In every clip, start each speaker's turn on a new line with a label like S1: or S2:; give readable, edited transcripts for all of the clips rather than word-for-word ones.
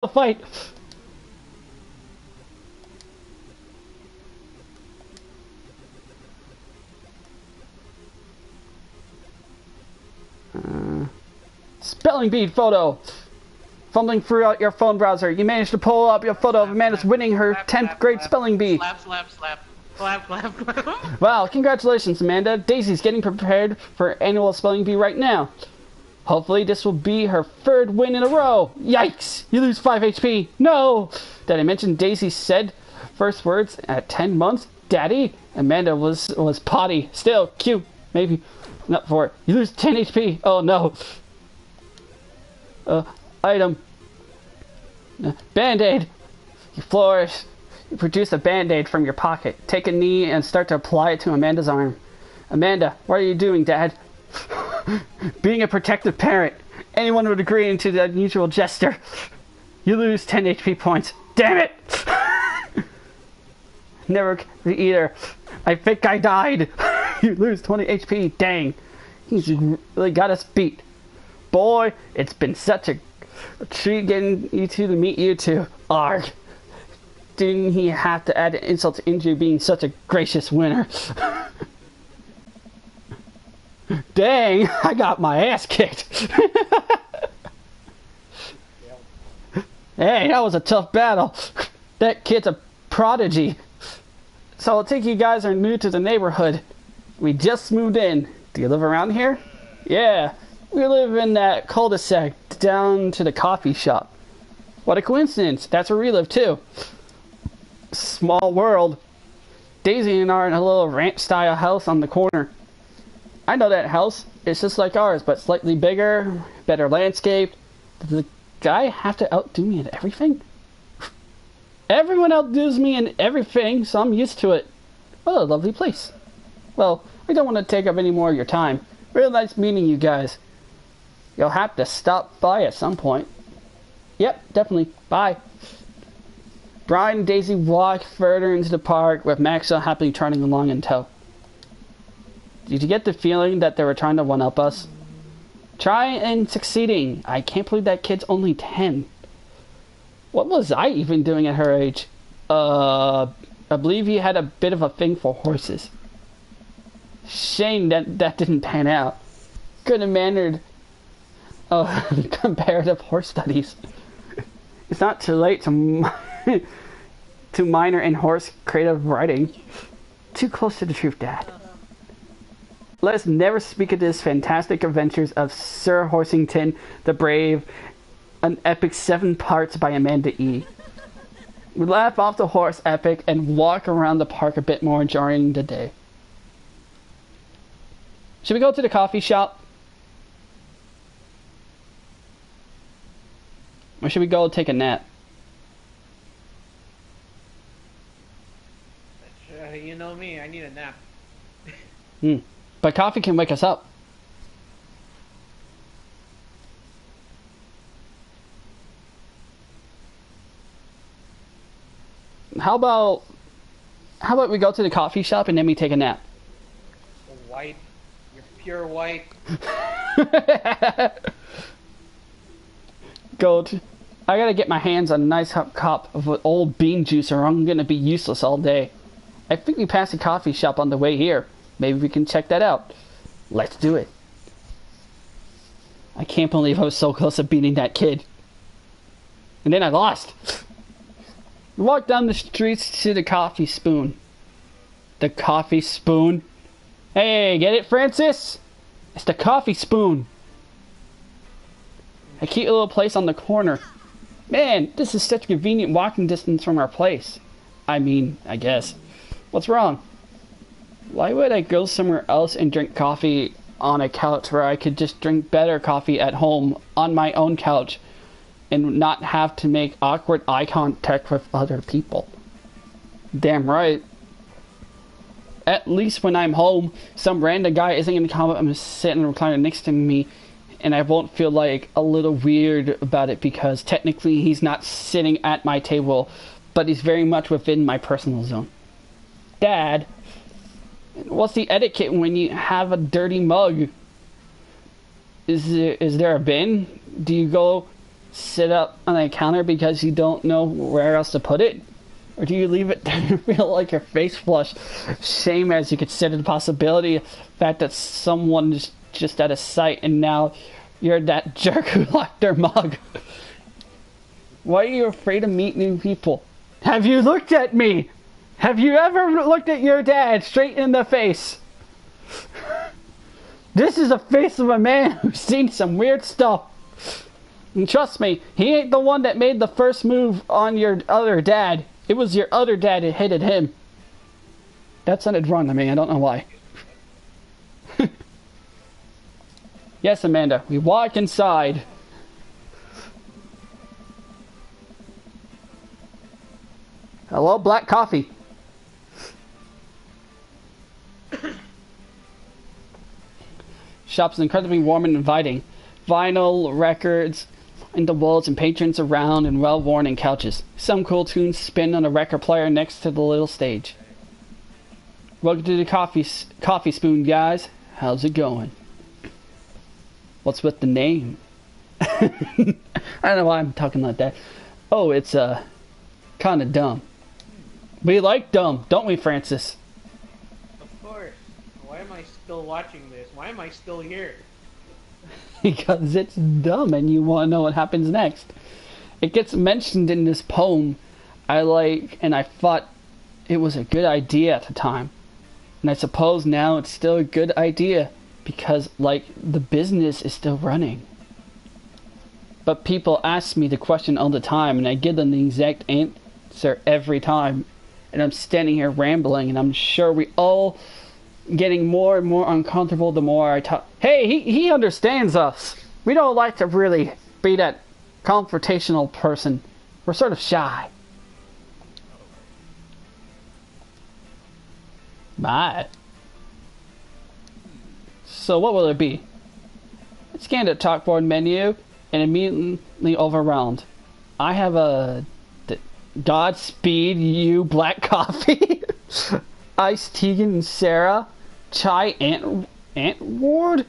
S1: fight. Spelling bee photo. Fumbling throughout your phone browser, you managed to pull up your photo of Amanda's winning her 10th grade spelling bee.
S2: Slap, slap, slap. Clap, clap, clap.
S1: Wow, congratulations, Amanda. Daisy's getting prepared for annual spelling bee right now. Hopefully this will be her 3rd win in a row. Yikes! You lose 5 HP. No! Did I mention Daisy said first words at 10 months? Daddy? Amanda was potty. Still, cute. Maybe not for it. You lose 10 HP. Oh no. Item. Band-aid. You flourish. You produce a band-aid from your pocket. Take a knee and start to apply it to Amanda's arm. Amanda, what are you doing, Dad? Being a protective parent. Anyone would agree into the unusual gesture. You lose 10 HP points. Damn it! Never either. I think I died. You lose 20 HP. Dang. He's really got us beat. Boy, it's been such a treat getting you two to meet you two. Arg. Didn't he have to add an insult to injury being such a gracious winner? Dang, I got my ass kicked. Hey, that was a tough battle. That kid's a prodigy. So I think you guys are new to the neighborhood. We just moved in. Do you live around here? Yeah, we live in that cul-de-sac down to the coffee shop. What a coincidence. That's where we live too. Small world. Daisy and I are in a little ranch-style house on the corner. I know that house. It's just like ours, but slightly bigger, better landscaped. Does the guy have to outdo me in everything? Everyone outdoes me in everything, so I'm used to it. What a lovely place. Well, I don't want to take up any more of your time. Real nice meeting you guys. You'll have to stop by at some point. Yep, definitely. Bye. Brian and Daisy walk further into the park with Maxwell happily trotting along in tow. Did you get the feeling that they were trying to one-up us? Try and succeeding. I can't believe that kid's only 10. What was I even doing at her age? I believe he had a bit of a thing for horses. Shame that didn't pan out. Good and mannered comparative horse studies. It's not too late to to minor in horse creative writing. Too close to the truth, Dad. Let us never speak of this fantastic adventures of Sir Horsington the Brave, an epic 7 parts by Amanda E. We laugh off the horse epic and walk around the park a bit more during the day. Should we go to the coffee shop? Or should we go take a nap?
S2: You know me, I need a nap.
S1: But coffee can wake us up. How about we go to the coffee shop and then we take a nap?
S2: White. You're pure white.
S1: I gotta get my hands on a nice cup of old bean juice or I'm gonna be useless all day. I think we passed a coffee shop on the way here. Maybe we can check that out. Let's do it. I can't believe I was so close to beating that kid. And then I lost. We walked down the streets to the coffee spoon. The coffee spoon? Hey, get it, Francis? It's the coffee spoon. A cute little place on the corner. Man, this is such a convenient walking distance from our place. I mean, I guess. What's wrong? Why would I go somewhere else and drink coffee on a couch where I could just drink better coffee at home on my own couch and not have to make awkward eye contact with other people? Damn right. At least when I'm home, some random guy isn't going to come up and sit in the recliner next to me and I won't feel like a little weird about it because technically he's not sitting at my table, but he's very much within my personal zone. Dad, what's the etiquette when you have a dirty mug? Is there a bin? Do you go sit up on the counter because you don't know where else to put it? Or do you leave it there to feel like your face flush? Shame as you consider the possibility, the fact that someone's just out of sight and now you're that jerk who locked their mug. Why are you afraid to meet new people? Have you looked at me? Have you ever looked at your dad straight in the face? This is the face of a man who's seen some weird stuff. And trust me, he ain't the one that made the first move on your other dad. It was your other dad that hit at him. That sounded wrong to me, I don't know why. Yes, Amanda, we walk inside. Hello, black coffee. Shop's incredibly warm and inviting. Vinyl, records, in the walls and patrons around and well-worn in couches. Some cool tunes spin on a record player next to the little stage. Welcome to the coffee spoon, guys. How's it going? What's with the name? I don't know why I'm talking like that. Oh, it's kind of dumb. We like dumb, don't we, Francis?
S2: Of course. Why am I still watching this? Why am I still here?
S1: Because it's dumb and you want to know what happens next. It gets mentioned in this poem I like, and I thought it was a good idea at the time. And I suppose now it's still a good idea because, like, the business is still running. But people ask me the question all the time and I give them the exact answer every time. And I'm standing here rambling and I'm sure we all getting more and more uncomfortable the more I talk. Hey, he understands us. We don't like to really be that confrontational person. We're sort of shy. Bye. So what will it be? I scanned the chalkboard menu and immediately overwhelmed. I have a Godspeed you black coffee, iced Tegan and Sarah, chai Ant Ward.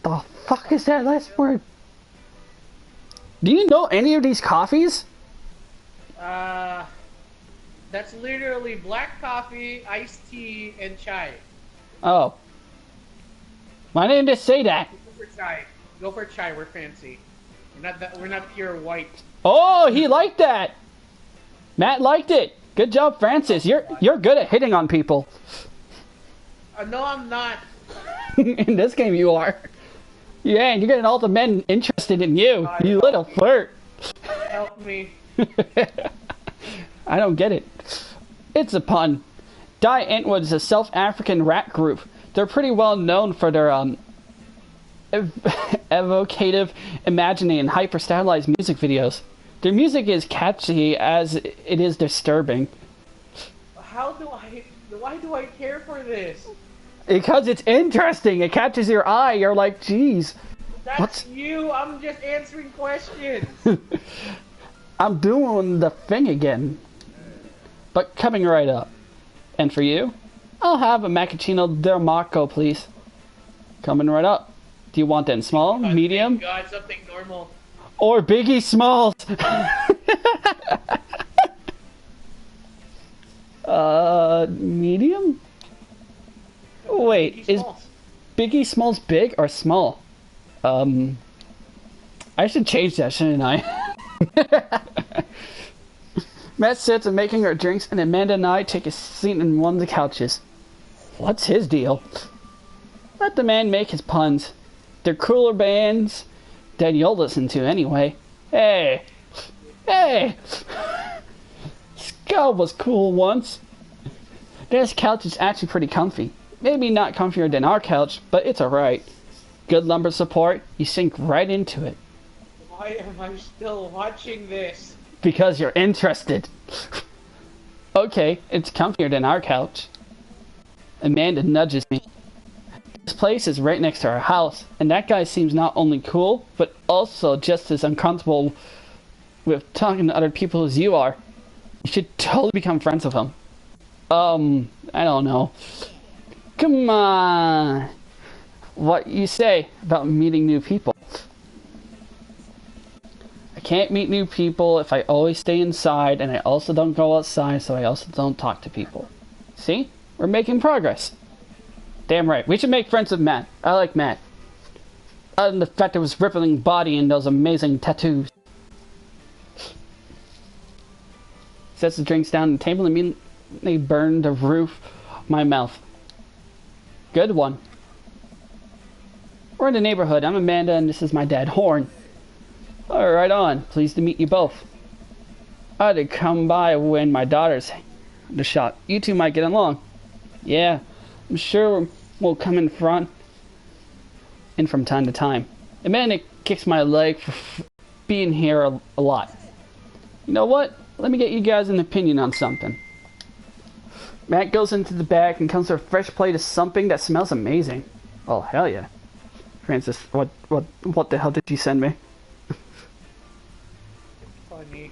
S1: The fuck is that last word? Do you know any of these coffees?
S2: That's literally black coffee, iced tea, and chai.
S1: Oh. Why didn't it say that?
S2: Go for chai. Go for chai. We're fancy. We're not pure white.
S1: Oh, he liked that. Matt liked it. Good job, Francis. You're good at hitting on people.
S2: No, I'm not.
S1: In this game, you are. Yeah, and you're getting all the men interested in you. You little flirt.
S2: Help me.
S1: I don't get it. It's a pun. Die Antwood is a South African rap group. They're pretty well known for their evocative imagining and hyper-stylized music videos. Their music is catchy as it is disturbing.
S2: Why do I care for this?
S1: Because it's interesting. It catches your eye. You're like, geez.
S2: That's you. I'm just answering questions.
S1: I'm doing the thing again. But coming right up. And for you, I'll have a macchiato del Marco, please. Coming right up. Do you want that in small, medium?
S2: God, something normal.
S1: Or Biggie Smalls? Medium? Wait, is Biggie Smalls big or small? I should change that, shouldn't I? Matt sits and making our drinks, and Amanda and I take a seat in one of the couches. What's his deal? Let the man make his puns. They're cooler bands that you'll listen to anyway. Hey! Skull was cool once. This couch is actually pretty comfy. Maybe not comfier than our couch, but it's alright. Good lumbar support, you sink right into it.
S2: Why am I still watching this?
S1: Because you're interested. Okay, it's comfier than our couch. Amanda nudges me. This place is right next to our house, and that guy seems not only cool, but also just as uncomfortable with talking to other people as you are. You should totally become friends with him. I don't know. Come on. what you say about meeting new people. I can't meet new people if I always stay inside, and I also don't go outside, so I also don't talk to people. See? We're making progress. Damn right. We should make friends with Matt. I like Matt. Other than the fact of his rippling body and those amazing tattoos. Sets the drinks down on the table and immediately burned the roof of my mouth. Good one. We're in the neighborhood. I'm Amanda and this is my dad, Horn. Oh, right on. Pleased to meet you both. I had to come by when my daughter's in the shop. You two might get along. Yeah, I'm sure we'll come in from time to time. Amanda kicks my leg for being here a lot. You know what? Let me get you guys an opinion on something. Matt goes into the back and comes with a fresh plate of something that smells amazing. Oh, hell yeah. Francis, what the hell did you send me?
S2: Funny.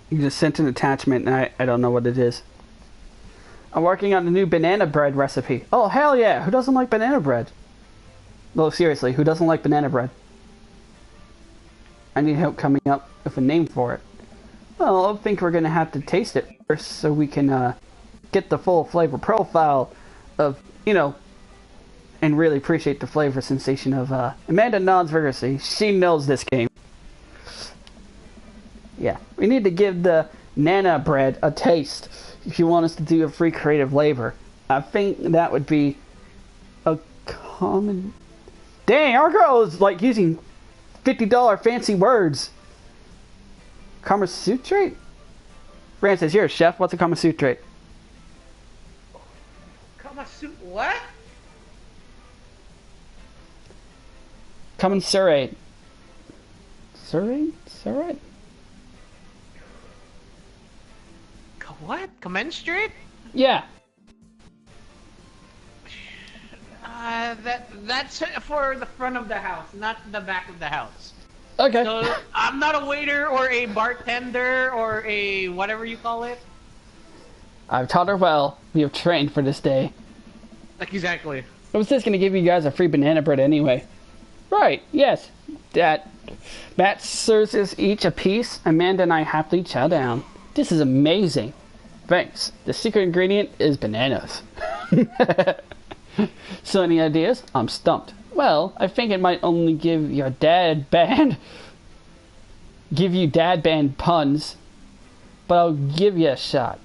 S1: You just sent an attachment and I don't know what it is. I'm working on a new banana bread recipe. Oh, hell yeah. Who doesn't like banana bread? No, seriously, who doesn't like banana bread? I need help coming up with a name for it. Well, I think we're going to have to taste it first so we can get the full flavor profile of, you know, and really appreciate the flavor sensation of Amanda nods vigorously. She knows this game. Yeah, we need to give the Nana bread a taste if you want us to do a free creative labor. I think that would be a common... Dang, our girl is like using $50 fancy words. Kama Sutra? Francis, you're a chef. What's a Kama Sutra?
S2: Kama Sutra? What?
S1: Commensurate. Surrate?
S2: What? Commensurate?
S1: Yeah.
S2: That's for the front of the house, not the back of the house.
S1: Okay.
S2: So I'm not a waiter or a bartender or a whatever you call it.
S1: I've taught her well. We have trained for this day.
S2: Like exactly.
S1: I was just going to give you guys a free banana bread anyway. Right, yes. Matt serves us each a piece. Amanda and I happily chow down. This is amazing. Thanks. The secret ingredient is bananas. So any ideas? I'm stumped. Well, I think it might only give you dad band puns, but I'll give you a shot.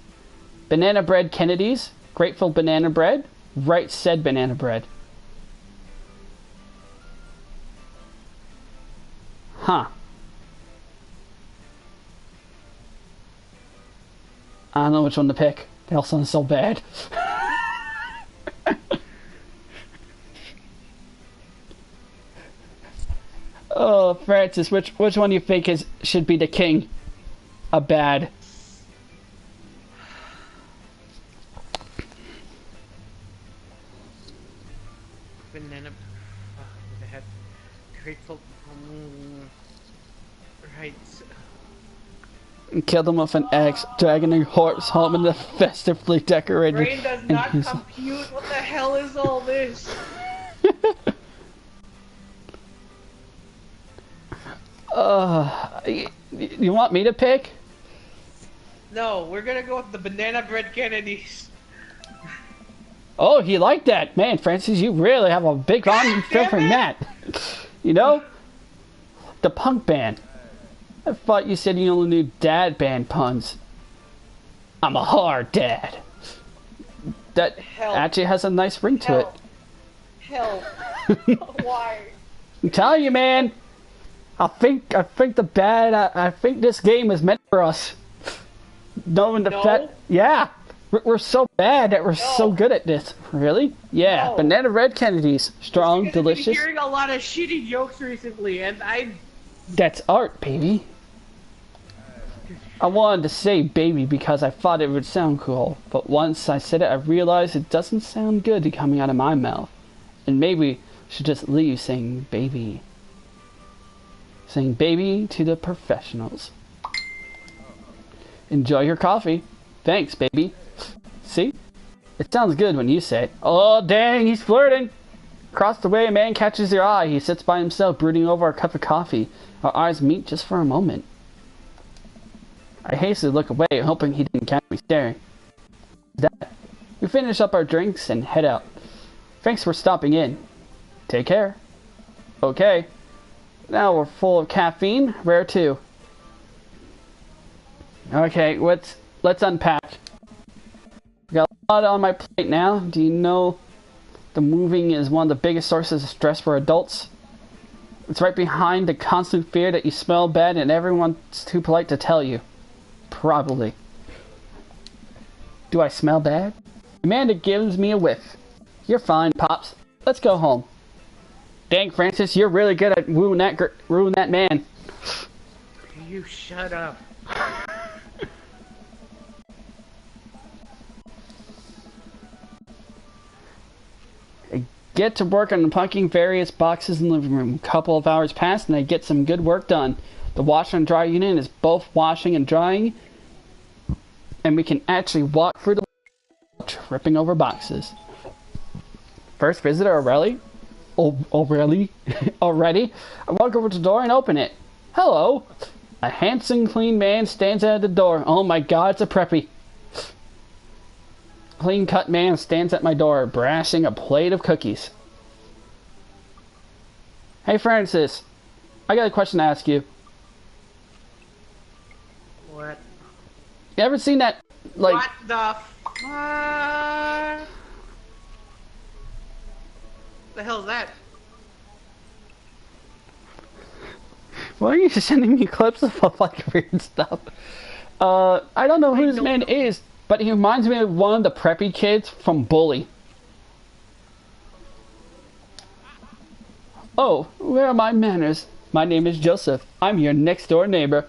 S1: Banana bread Kennedy's, grateful banana bread, right said banana bread. Huh. I don't know which one to pick. They all sound so bad. Oh, Francis, which one do you think should be the king? A bad.
S2: Banana. They had grateful. Right.
S1: And killed him with an axe, dragging a horse home in the festively decorated.
S2: Brain does not compute. What the hell is all this?
S1: You want me to pick?
S2: No, we're gonna go with the banana bread Kennedys.
S1: Oh, he liked that. Man, Francis, you really have a big on for Matt. You know? The punk band. I thought you said you only knew dad band puns. I'm a hard dad. That
S2: Help.
S1: actually has a nice ring to it.
S2: Help. Why?
S1: I'm telling you, man. I think this game is meant for us. Knowing the fact, yeah, we're so bad that we're so good at this. Really? Yeah.
S2: No.
S1: Banana Red Kennedys, strong,
S2: I've
S1: delicious.
S2: been hearing a lot of shitty jokes recently, and
S1: That's art, baby. I wanted to say baby because I thought it would sound cool, but once I said it, I realized it doesn't sound good coming out of my mouth, and maybe I should just leave saying baby. Saying baby to the professionals. Enjoy your coffee. Thanks, baby. See? It sounds good when you say it. Oh, dang, he's flirting. Across the way, a man catches your eye. He sits by himself, brooding over a cup of coffee. Our eyes meet just for a moment. I hastily look away, hoping he didn't catch me staring. That. We finish up our drinks and head out. Thanks for stopping in. Take care. Okay. Now we're full of caffeine. Where to? Okay, let's unpack. Got a lot on my plate now. Do you know the moving is one of the biggest sources of stress for adults? It's right behind the constant fear that you smell bad and everyone's too polite to tell you. Probably. Do I smell bad? Amanda gives me a whiff. You're fine, Pops. Let's go home. Dang, Francis, you're really good at wooing that man.
S2: You shut up.
S1: I get to work on unpacking various boxes in the living room. A couple of hours pass and I get some good work done. The washer and dry unit is both washing and drying, and we can actually walk through the tripping over boxes. First visitor, Aurelie? Aurelie? Already? I walk over to the door and open it. Hello! A handsome, clean man stands at the door. Oh my god, it's a preppy. Clean-cut man stands at my door, brashing a plate of cookies. Hey Francis, I got a question to ask you.
S2: What?
S1: You ever seen that, like...
S2: What the fuck? The hell's that?
S1: Why are you sending me clips of like weird stuff? I don't know who this man is, but he reminds me of one of the preppy kids from Bully. Oh, where are my manners? My name is Joseph. I'm your next door neighbor.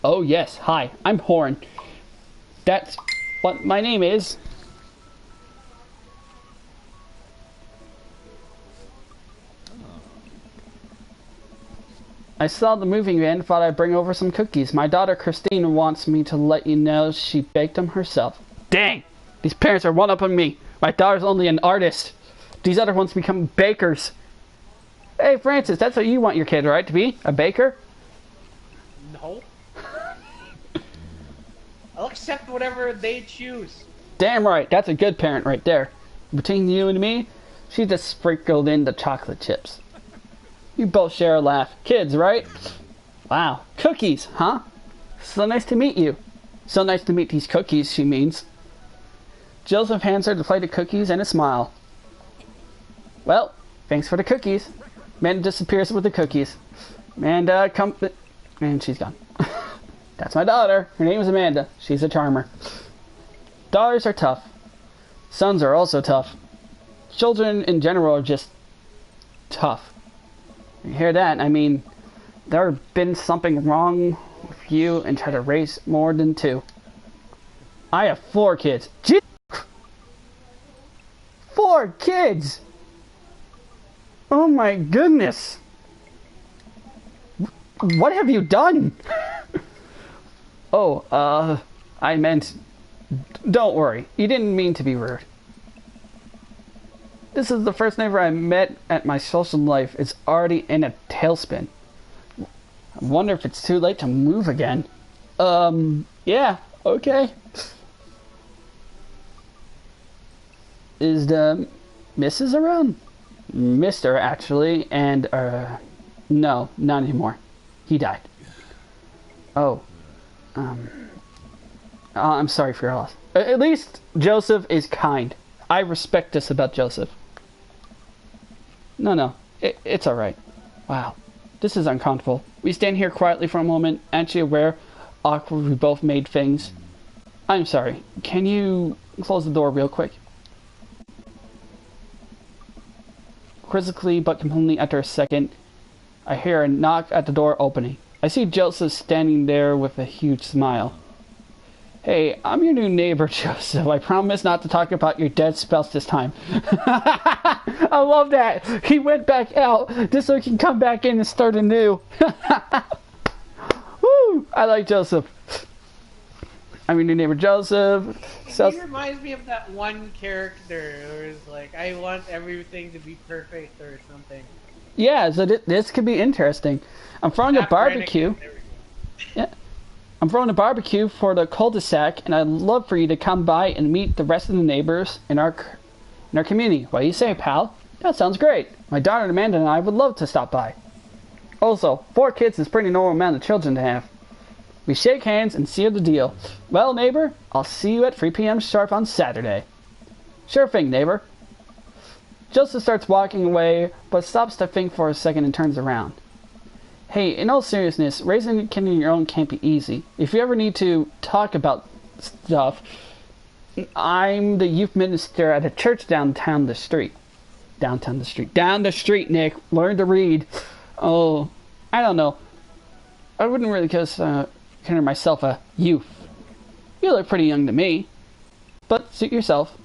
S1: Oh yes, hi, I'm Horn. That's what my name is. I saw the moving van and thought I'd bring over some cookies. My daughter Christine wants me to let you know she baked them herself. Dang! These parents are one-upping me. My daughter's only an artist. These other ones become bakers. Hey Francis, that's what you want your kid, right? To be? A baker?
S2: No. I'll accept whatever they choose.
S1: Damn right, that's a good parent right there. Between you and me, she just sprinkled in the chocolate chips. You both share a laugh. Kids, right? Wow. Cookies, huh? So nice to meet you. So nice to meet these cookies, she means. Joseph hands her the plate of cookies and a smile. Well, thanks for the cookies. Amanda disappears with the cookies. Amanda, come... And she's gone. That's my daughter. Her name is Amanda. She's a charmer. Daughters are tough. Sons are also tough. Children in general are just tough. You hear that? I mean, there been something wrong with you and try to raise more than 2. I have 4 kids. 4 kids! Oh my goodness! What have you done? Oh, I meant... Don't worry. You didn't mean to be rude. This is the first neighbor I met at my social life. It's already in a tailspin. I wonder if it's too late to move again. Yeah, okay. Is the Mrs. around? Mr. actually, and, no, not anymore. He died. Oh. I'm sorry for your loss. At least Joseph is kind. I respect this about Joseph. No, it's alright. Wow, this is uncomfortable. We stand here quietly for a moment, actually aware awkward we both made things. I'm sorry, can you close the door real quick? Quizzically but completely after a second, I hear a knock at the door opening. I see Joseph standing there with a huge smile. Hey, I'm your new neighbor, Joseph. I promise not to talk about your dead spouse this time. I love that. He went back out just so he can come back in and start anew. Woo! I like Joseph. I'm your new neighbor Joseph. So,
S2: He reminds me of that one character who is like, I want everything to be perfect or something.
S1: yeah, so this could be interesting. I'm throwing a barbecue. Yeah. I'm throwing a barbecue for the cul-de-sac, and I'd love for you to come by and meet the rest of the neighbors in our community. What do you say, pal? That sounds great. My daughter Amanda and I would love to stop by. Also, 4 kids is a pretty normal amount of children to have. We shake hands and seal the deal. Well, neighbor, I'll see you at 3 p.m. sharp on Saturday. Sure thing, neighbor. Joseph starts walking away, but stops to think for a second and turns around. Hey, in all seriousness, raising a kid on your own can't be easy. If you ever need to talk about stuff, I'm the youth minister at a church down the street, Nick. Learn to read. Oh, I don't know. I wouldn't really consider myself a youth. You look pretty young to me. But suit yourself.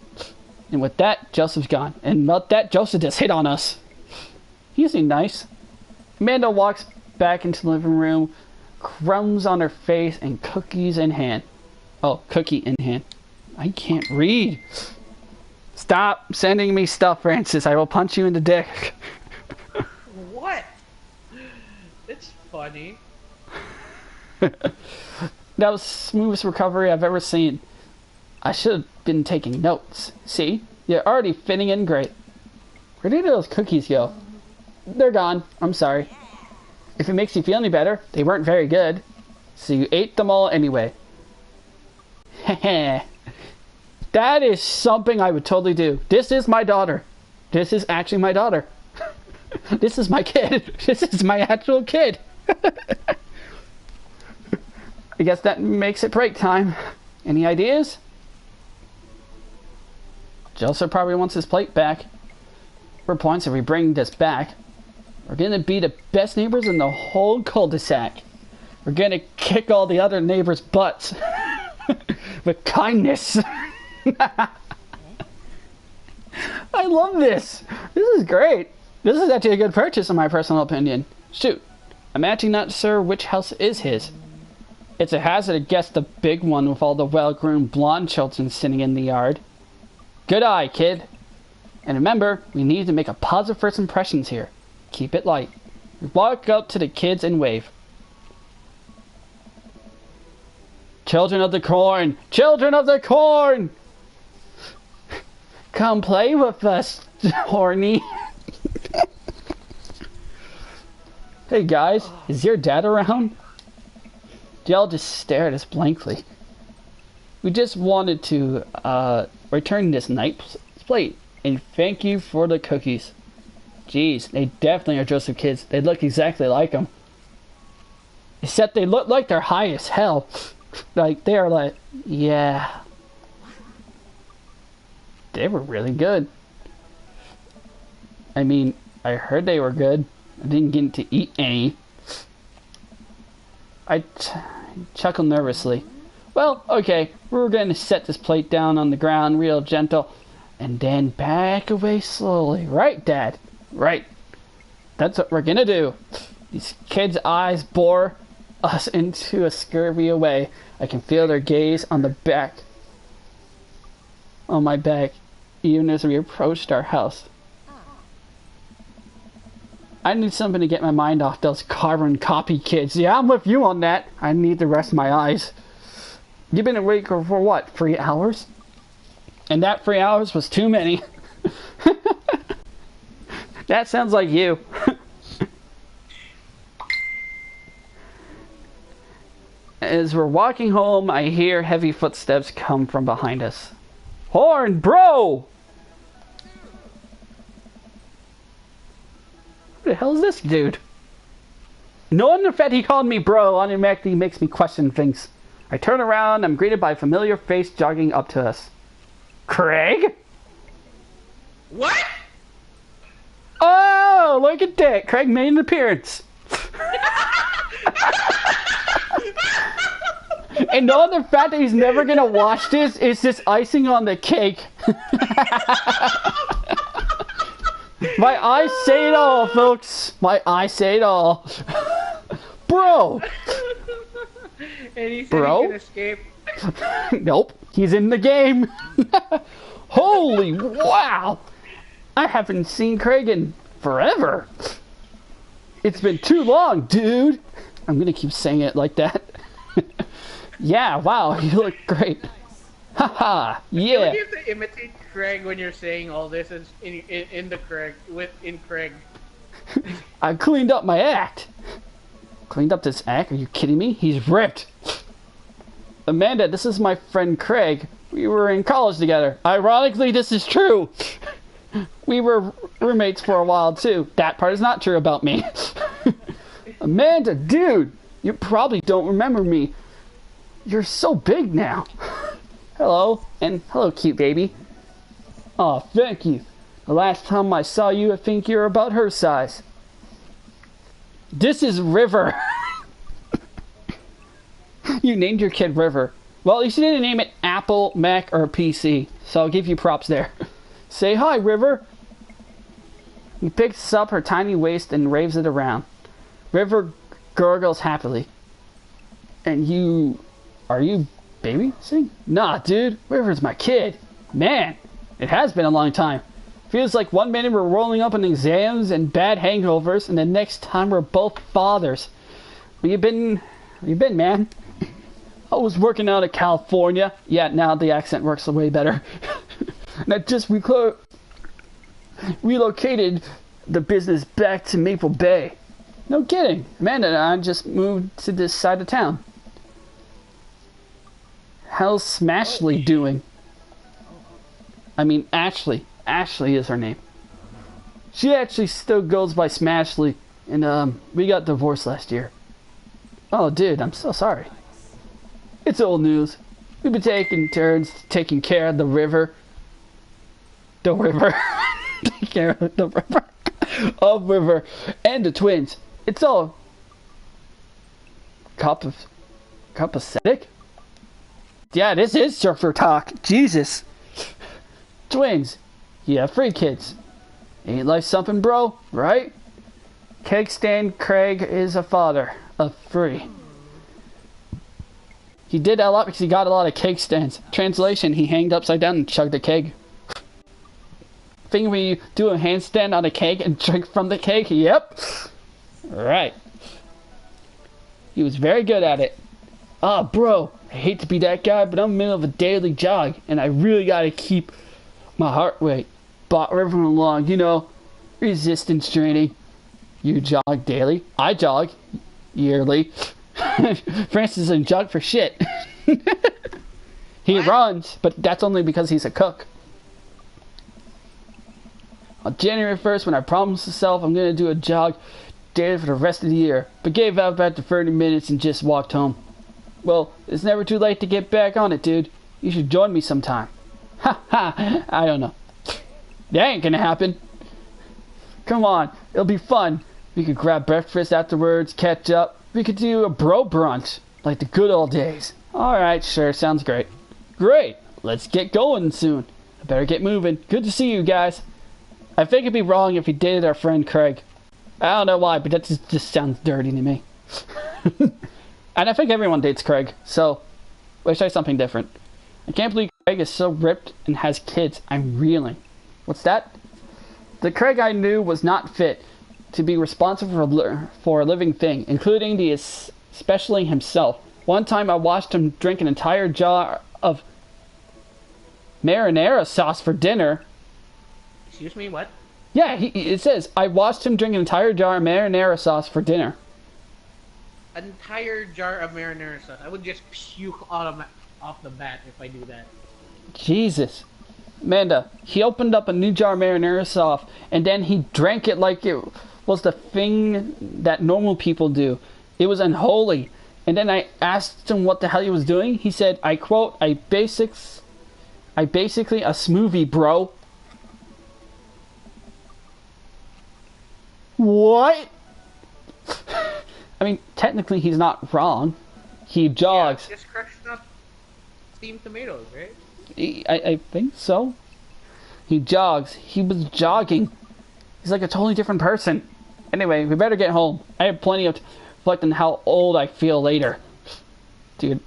S1: And with that, Joseph's gone. And with that, Joseph just hit on us. He seemed nice. Amanda walks back into the living room, crumbs on her face and cookies in hand. Oh, cookie in hand. I can't read. Stop sending me stuff, Francis. I will punch you in the dick.
S2: What? It's funny.
S1: That was the smoothest recovery I've ever seen. I should have been taking notes. See? You're already fitting in great. Where did those cookies go? They're gone. I'm sorry. If it makes you feel any better, they weren't very good. So you ate them all anyway. Heh. That is something I would totally do. This is my daughter. This is actually my daughter. This is my kid. This is my actual kid. I guess that makes it break time. Any ideas? Joseph probably wants his plate back. For points if we bring this back. We're gonna be the best neighbors in the whole cul-de-sac. We're gonna kick all the other neighbors' butts. With kindness. I love this. This is great. This is actually a good purchase in my personal opinion. Shoot. I'm actually not sure which house is his. It's a hazard to guess the big one with all the well-groomed blonde children sitting in the yard. Good eye, kid. And remember, we need to make a positive first impressions here. Keep it light. We walk up to the kids and wave. Children of the corn! Children of the corn! Come play with us, horny. Hey guys, is your dad around? They all just stare at us blankly. We just wanted to return this night's plate and thank you for the cookies. Jeez, they definitely are Joseph kids. They look exactly like them. Except they look like they're high as hell. Like, they are like, yeah. They were really good. I mean, I heard they were good. I didn't get to eat any. I chuckled nervously. Well, okay, we're going to set this plate down on the ground real gentle. And then back away slowly. Right, Dad? Right. That's what we're going to do. These kids' eyes bore us into a scurvy away. I can feel their gaze on the back. On my back. Even as we approached our house. I need something to get my mind off those carbon copy kids. Yeah, I'm with you on that. I need to rest my eyes. You've been awake for what, 3 hours? And that 3 hours was too many. That sounds like you. As we're walking home, I hear heavy footsteps come from behind us. Horn, bro! Who the hell is this dude? Knowing the fact he called me bro automatically makes me question things. I turn around, I'm greeted by a familiar face jogging up to us. Craig?
S2: What?
S1: Oh, look at that. Craig made an appearance. And knowing the fact that he's never going to watch this is just icing on the cake. My eyes say it all, folks. My eyes say it all. Bro.
S2: And he said
S1: Bro?
S2: he can escape.
S1: Nope, he's in the game. Holy wow! I haven't seen Craig in forever. It's been too long, dude. I'm gonna keep saying it like that. Yeah, wow, you look great. Haha, yeah.
S2: You have to imitate Craig when you're saying all this in the Craig in Craig.
S1: I cleaned up my act. Cleaned up this act? Are you kidding me? He's ripped. Amanda, this is my friend Craig. We were in college together. Ironically, this is true. We were roommates for a while too. That part is not true about me. Amanda, dude, you probably don't remember me. You're so big now. Hello, and hello, cute baby. Aw, thank you. The last time I saw you, I think you're about her size. This is River. You named your kid River. Well, at least you didn't name it Apple, Mac, or PC, so I'll give you props there. Say hi, River. He picks up her tiny waist and waves it around. River gurgles happily. And you... Are you babysitting? Nah, dude. River's my kid. Man, it has been a long time. Feels like one minute we're rolling up on exams and bad hangovers, and the next time we're both fathers. Where you been, man? I was working out of California. Yeah, now the accent works way better. And I just relocated the business back to Maple Bay. No kidding. Amanda and I just moved to this side of town. How's Smashly doing? I mean, Ashley. Ashley is her name. She actually still goes by Smashly, and we got divorced last year. Oh, dude, I'm so sorry. It's old news. We've been taking turns taking care of the river. The river. Taking care of the river. Of River and the twins. It's all copacetic. Yeah, this is surfer talk. Jesus. Twins. Yeah, free kids. Ain't life something, bro? Right? Cake stand Craig is a father of three. He did that a lot because he got a lot of cake stands. Translation, he hanged upside down and chugged a keg. Thing where you do a handstand on a keg and drink from the keg? Yep. Right. He was very good at it. Ah, bro, I hate to be that guy, but I'm in the middle of a daily jog, and I really gotta keep my heart rate moving along, you know, resistance training. You jog daily. I jog yearly. Francis doesn't jog for shit. He runs, but that's only because he's a cook. On January 1st, when I promised myself I'm going to do a jog daily for the rest of the year, but gave up after 30 minutes and just walked home. Well, it's never too late to get back on it, dude. You should join me sometime. Ha ha, I don't know. That ain't gonna happen. Come on, it'll be fun. We could grab breakfast afterwards, catch up. We could do a bro brunch, like the good old days. Alright, sure, sounds great. Great, let's get going soon. I better get moving. Good to see you guys. I think it'd be wrong if he dated our friend Craig. I don't know why, but that just sounds dirty to me. And I think everyone dates Craig, so let's try something different. I can't believe Craig is so ripped and has kids. I'm reeling. What's that? The Craig I knew was not fit to be responsible for a living thing, including especially himself. One time I watched him drink an entire jar of marinara sauce for dinner.
S2: Excuse me, what?
S1: Yeah, it says, I watched him drink an entire jar of marinara sauce for dinner.
S2: An entire jar of marinara sauce. I would just puke off the bat if I do that.
S1: Jesus. Amanda, he opened up a new jar of marinara sauce, and then he drank it like it was the thing that normal people do. It was unholy. And then I asked him what the hell he was doing. He said, I quote, I basically a smoothie, bro. What? I mean, technically he's not wrong. He jogs.
S2: Yeah, just crushed up steamed tomatoes, right?
S1: I think so. He jogs. He was jogging. He's like a totally different person. Anyway, we better get home. I have plenty of reflecting how old I feel later. Dude.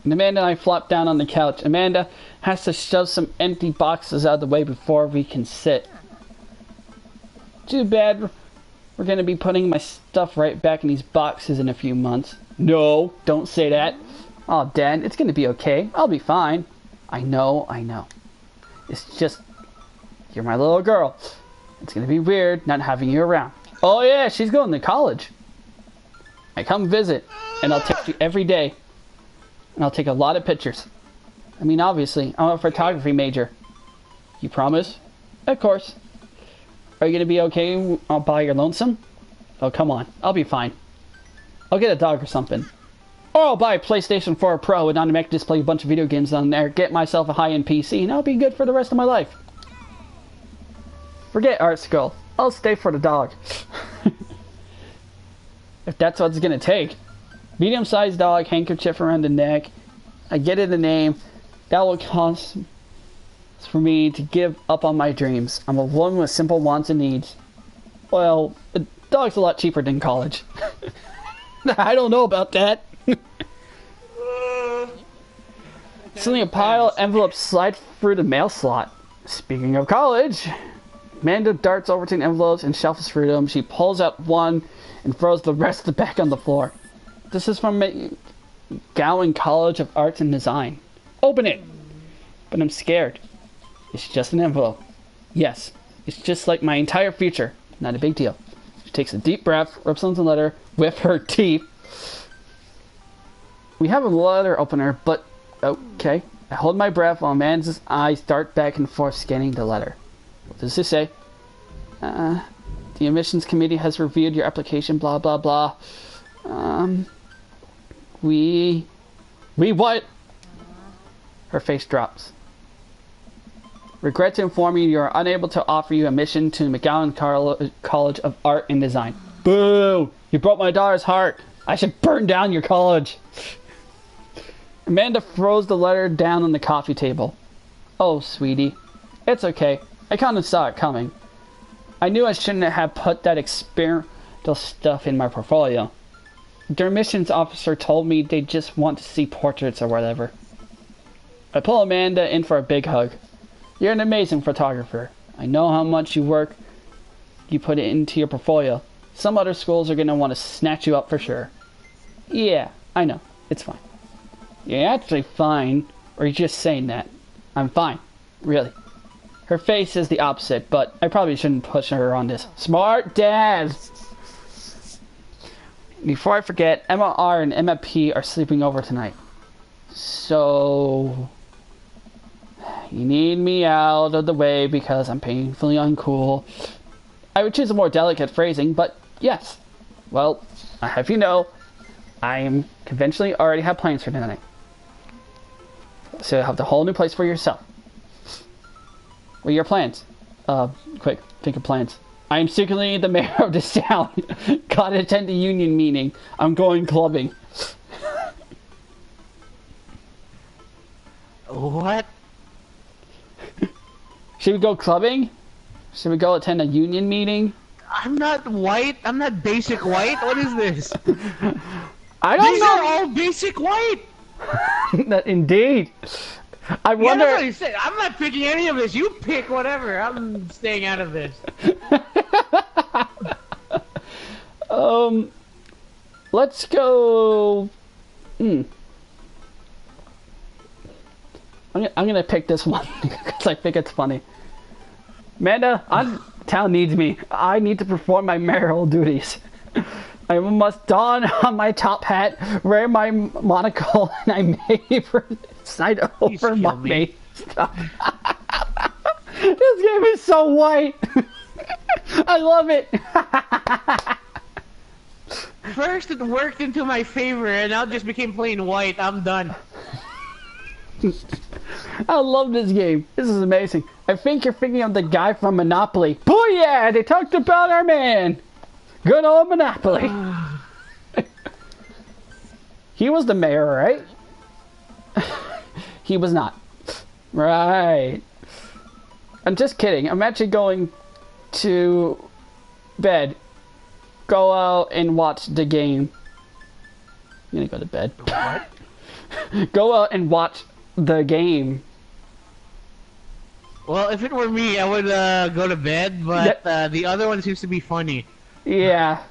S1: And Amanda and I flop down on the couch. Amanda has to shove some empty boxes out of the way before we can sit. Too bad we're going to be putting my stuff right back in these boxes in a few months. No, don't say that. Oh, Dad, it's going to be okay. I'll be fine. I know. It's just, you're my little girl. It's going to be weird not having you around. Oh yeah, she's going to college. I come visit, and I'll text you every day. And I'll take a lot of pictures. I mean, obviously, I'm a photography major. You promise? Of course. Are you going to be okay all by your lonesome? Oh, come on. I'll be fine. I'll get a dog or something. Or I'll buy a PlayStation 4 Pro and automatically just play a bunch of video games on there, get myself a high-end PC, and I'll be good for the rest of my life. Forget Art Skull. I'll stay for the dog. If that's what it's going to take. Medium-sized dog, handkerchief around the neck. I get it the name. That will cost for me to give up on my dreams. I'm a woman with simple wants and needs. Well, the dog's a lot cheaper than college. I don't know about that. Suddenly a pile of envelopes slide through the mail slot. Speaking of college, Amanda darts over to the envelopes and shuffles through them. She pulls out one and throws the rest back on the floor. This is from Gowan College of Arts and Design. Open it! But I'm scared. It's just an envelope. Yes, it's just like my entire future. Not a big deal. She takes a deep breath, rips on the letter with her teeth. We have a letter opener, but okay. I hold my breath while Amanda's eyes dart back and forth scanning the letter. What does this say? The admissions committee has reviewed your application, blah, blah, blah. We what? Her face drops. Regret to inform you, you are unable to offer you admission to McGowan College of Art and Design. Boo! You broke my daughter's heart. I should burn down your college. Amanda throws the letter down on the coffee table. Oh, sweetie. It's okay. I kind of saw it coming. I knew I shouldn't have put that experimental stuff in my portfolio. Their admissions officer told me they just want to see portraits or whatever. I pull Amanda in for a big hug. You're an amazing photographer. I know how much you put into your portfolio. Some other schools are going to want to snatch you up for sure. Yeah, I know. It's fine. You're actually fine, or you're just saying that. I'm fine. Really. Her face is the opposite, but I probably shouldn't push her on this. Smart dad! Before I forget, Emma R and Emma P are sleeping over tonight. So... you need me out of the way because I'm painfully uncool. I would choose a more delicate phrasing, but yes. Well, I have you know, I am conventionally already have plans for tonight. So you'll have the whole new place for yourself. What are your plans? Quick, think of plans. I am secretly the mayor of this town. Gotta attend the union meeting. I'm going clubbing.
S2: What?
S1: Should we go clubbing? Should we go attend a union meeting?
S2: I'm not white. I'm not basic white. What is this?
S1: I don't
S2: These
S1: know.
S2: are all basic white.
S1: Indeed. I
S2: Yeah,
S1: wonder.
S2: that's what he said. I'm not picking any of this. You pick whatever. I'm staying out of this.
S1: Let's go. I'm gonna pick this one because I think it's funny. Amanda, town needs me. I need to perform my mayoral duties. I must don on my top hat, wear my monocle, and I may preside over my maid. This game is so white. I love it.
S2: First it worked into my favor, and now it just became plain white. I'm done.
S1: I love this game. This is amazing. I think you're thinking of the guy from Monopoly. Booyah! They talked about our man. Good old Monopoly. He was the mayor, right? He was not. Right. I'm just kidding. I'm actually going to bed. Go out and watch the game. I'm gonna go to bed.
S2: What?
S1: Go out and watch the game.
S2: Well, if it were me, I would go to bed, but the other one seems to be funny.
S1: Yeah.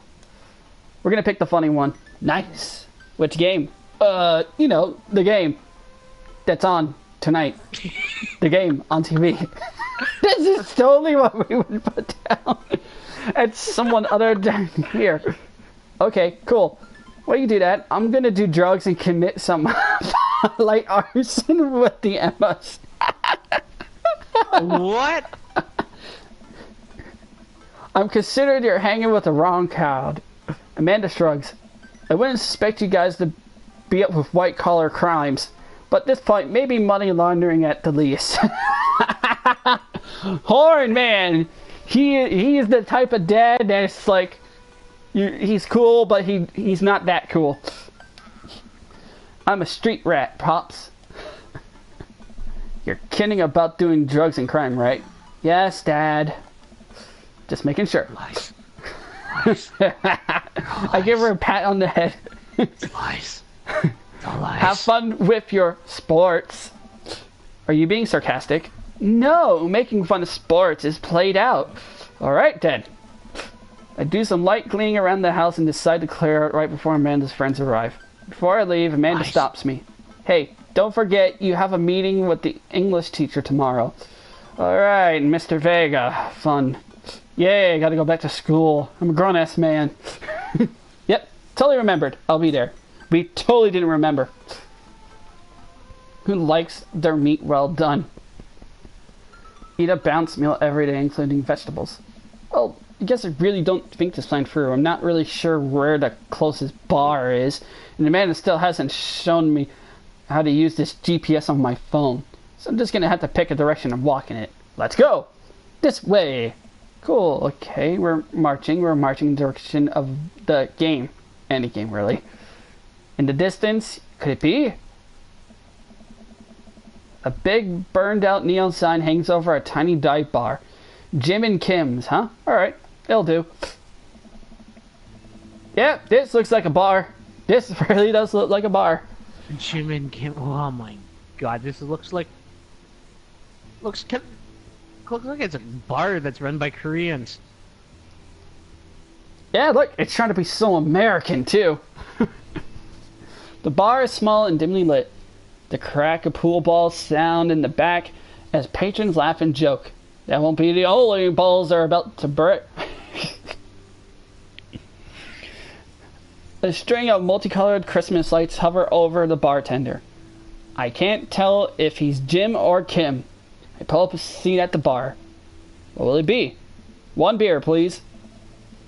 S1: We're gonna pick the funny one. Nice. Which game? You know, the game that's on tonight. The game on TV. This is totally what we would put down. It's someone other than here. Okay, cool. While you do that, I'm gonna do drugs and commit some light arson with the Emmas.
S2: What?
S1: I'm considered you're hanging with the wrong crowd. Amanda shrugs. I wouldn't suspect you guys to be up with white-collar crimes, but at this point, maybe money laundering at the least. Horn, man! He is the type of dad that's like, he's cool, but he's not that cool. I'm a street rat, Pops. You're kidding about doing drugs and crime, right? Yes, Dad. Just making sure.
S2: Lies.
S1: I give her a pat on the head.
S2: Lies. Lies.
S1: Have fun with your sports. Are you being sarcastic? No, making fun of sports is played out. Alright then. I do some light cleaning around the house and decide to clear out right before Amanda's friends arrive. Before I leave, Amanda stops me. Hey, don't forget you have a meeting with the English teacher tomorrow. Alright, Mr. Vega. Fun. Yay, I gotta go back to school. I'm a grown-ass man. Yep, totally remembered. I'll be there. We totally didn't remember. Who likes their meat well done? Eat a balanced meal every day, including vegetables. Well, I guess I really don't think this plan through. I'm not really sure where the closest bar is, and Amanda still hasn't shown me how to use this GPS on my phone. So I'm just gonna have to pick a direction and walk in it. Let's go! This way! Cool, okay, we're marching in the direction of the game. Any game, really. In the distance, could it be? A big burned out neon sign hangs over a tiny dive bar. Jim and Kim's, huh? Alright, it'll do. Yep, this looks like a bar. This really does look like a bar.
S2: Jim and Kim. Oh my god, this looks like looks like it's a bar that's run by Koreans.
S1: Yeah, look, it's trying to be so American too. The bar is small and dimly lit. The crack of pool balls sound in the back as patrons laugh and joke. That won't be the only balls they're about to burst. A string of multicolored Christmas lights hover over the bartender. I can't tell if he's Jim or Kim. I pull up a seat at the bar. What will it be? 1 beer, please.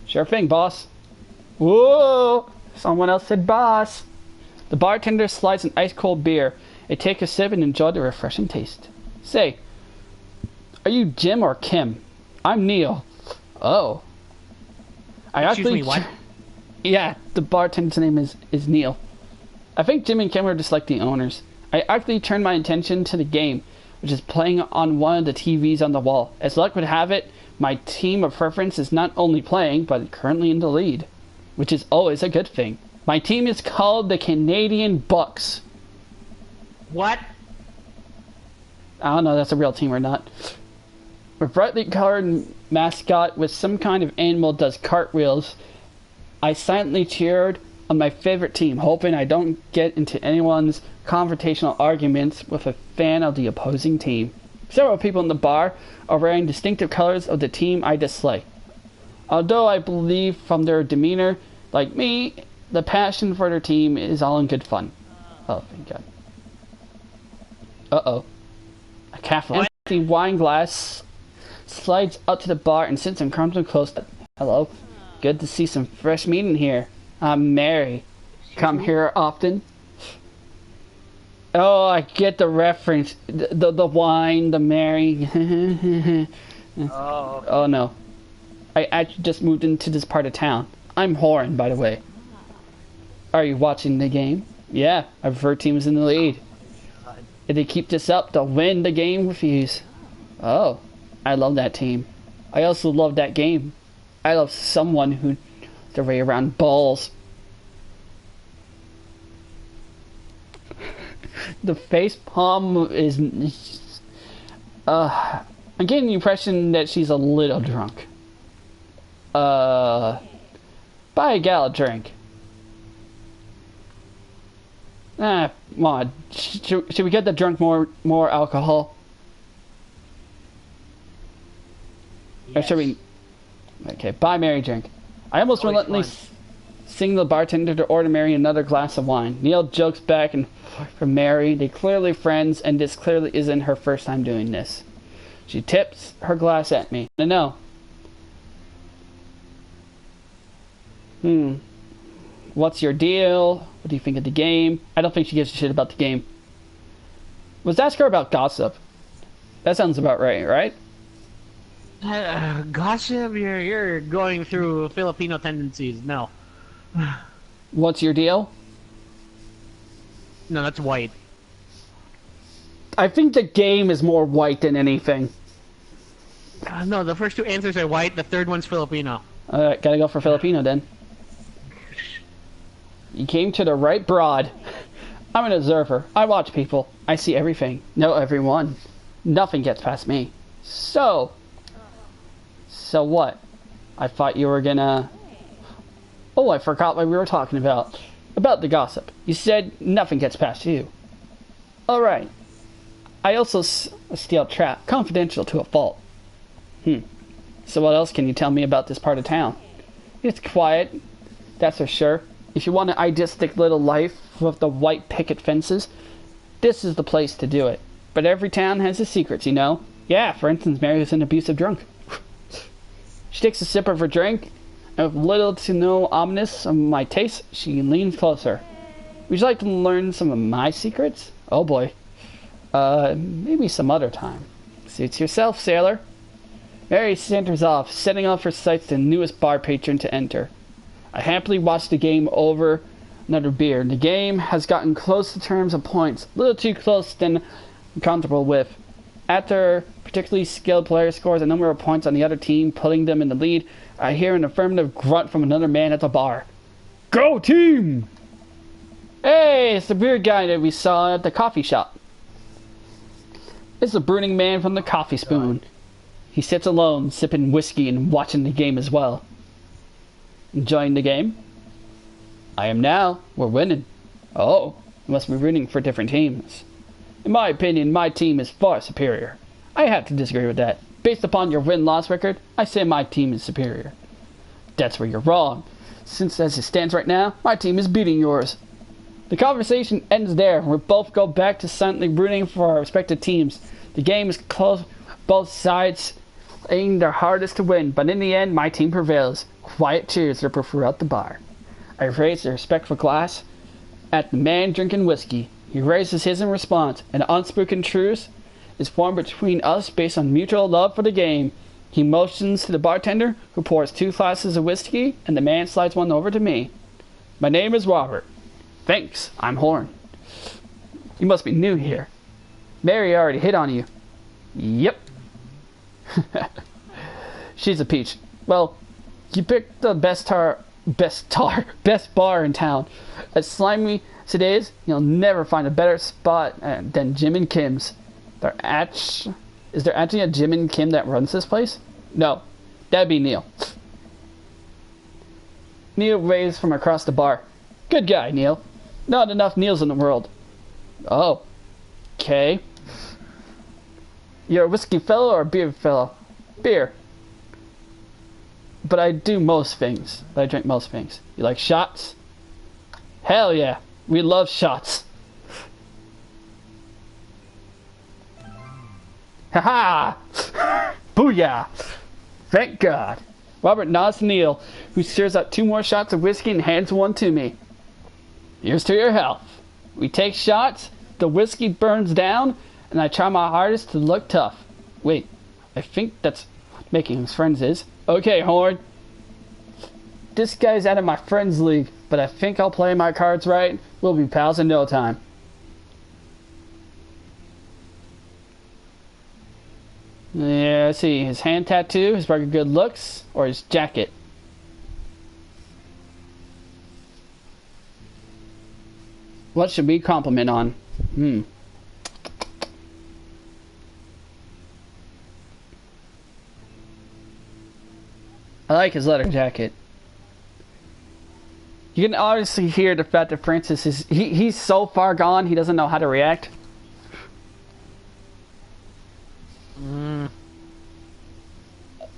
S1: Sure thing, boss. Whoa! Someone else said boss. The bartender slides an ice-cold beer. I take a sip and enjoy the refreshing taste. Say, are you Jim or Kim? I'm Neil. Oh.
S2: Excuse me, what?
S1: Yeah, the bartender's name is Neil. I think Jim and Kim are just like the owners. I actually turned my attention to the game, which is playing on one of the TVs on the wall. As luck would have it, my team of preference is not only playing, but currently in the lead, which is always a good thing. My team is called the Canadian Bucks.
S2: What?
S1: I don't know if that's a real team or not. A brightly colored mascot with some kind of animal does cartwheels. I silently cheered on my favorite team, hoping I don't get into anyone's confrontational arguments with a fan of the opposing team. Several people in the bar are wearing distinctive colors of the team I dislike. Although I believe from their demeanor, like me, the passion for their team is all in good fun. Oh, thank God. Uh-oh. A half-empty wine glass slides up to the bar and sits uncomfortably close to... Hello. Good to see some fresh meat in here. I'm Mary. Come here often? Oh, I get the reference. The wine, the Mary.
S2: Oh.
S1: Oh, no. I actually just moved into this part of town. I'm Horan, by the way. Are you watching the game? Yeah, our preferred team is in the lead. If they keep this up, they'll win the game with ease. Oh, I love that team. I also love that game. I love someone who their way around balls. The face palm is... I'm getting the impression that she's a little drunk. Buy a gal a drink. Come on. Should we get the drunk more alcohol?
S2: Yes.
S1: Or should we... Okay, buy Mary drink. I almost reluctantly sing the bartender to order Mary another glass of wine. Neil jokes back and forth from Mary. They clearly friends, and this clearly isn't her first time doing this. She tips her glass at me. No. What's your deal? What do you think of the game? I don't think she gives a shit about the game. Let's ask her about gossip. That sounds about right?
S2: Gossip? You're going through Filipino tendencies. No.
S1: What's your deal?
S2: No, that's white.
S1: I think the game is more white than anything.
S2: No, the first two answers are white. The third one's Filipino.
S1: Alright, gotta go for Filipino then. You came to the right broad. I'm an observer. I watch people. I see everything. Know everyone. Nothing gets past me. So what? I thought you were gonna... Oh, I forgot what we were talking about. About the gossip. You said nothing gets past you. Alright. I also steal trap. Confidential to a fault. So what else can you tell me about this part of town? It's quiet. That's for sure. If you want an idealistic little life with the white picket fences, this is the place to do it. But every town has its secrets, you know? Yeah, for instance, Mary is an abusive drunk. She takes a sip of her drink, and with little to no ominous of my taste, she leans closer. Would you like to learn some of my secrets? Oh boy. Maybe some other time. Suits yourself, sailor. Mary saunters off, setting off her sights the newest bar patron to enter. I happily watch the game over another beer. The game has gotten close to terms of points, a little too close than I'm comfortable with. After particularly skilled player scores a number of points on the other team, putting them in the lead, I hear an affirmative grunt from another man at the bar. Go team! Hey, it's the beer guy that we saw at the coffee shop. It's the brooding man from the coffee spoon. He sits alone, sipping whiskey and watching the game as well. Enjoying the game? I am now. We're winning. Oh, you must be rooting for different teams. In my opinion, my team is far superior. I have to disagree with that. Based upon your win-loss record, I say my team is superior. That's where you're wrong. Since as it stands right now, my team is beating yours. The conversation ends there. We both go back to silently rooting for our respective teams. The game is close. Both sides aim their hardest to win, but in the end, my team prevails. Quiet cheers ripple throughout the bar. I raise a respectful glass at the man drinking whiskey. He raises his in response. An unspoken truce is formed between us based on mutual love for the game. He motions to the bartender, who pours 2 glasses of whiskey, and the man slides one over to me. My name is Robert. Thanks, I'm Horn. You must be new here. Mary already hit on you. Yep. She's a peach. Well, you picked the best bar in town. As slimy as it is, you'll never find a better spot than Jim and Kim's. Is there actually a Jim and Kim that runs this place? No, that'd be Neil. Neil waves from across the bar. Good guy, Neil. Not enough Neils in the world. Oh, okay. You're a whiskey fellow or a beer fellow? Beer. But I do most things. I drink most things. You like shots? Hell yeah. We love shots. Ha-ha! Booyah! Thank God. Robert nods to Neil, who stirs out 2 more shots of whiskey and hands one to me. Here's to your health. We take shots, the whiskey burns down, and I try my hardest to look tough. Wait, I think that's what making his friends is. Okay, Horn. This guy's out of my friends league, but I think I'll play my cards right. We'll be pals in no time. Yeah, let's see. His hand tattoo, his record good looks, or his jacket. What should we compliment on? Hmm. I like his leather jacket. You can obviously hear the fact that Francis is... He's so far gone, he doesn't know how to react.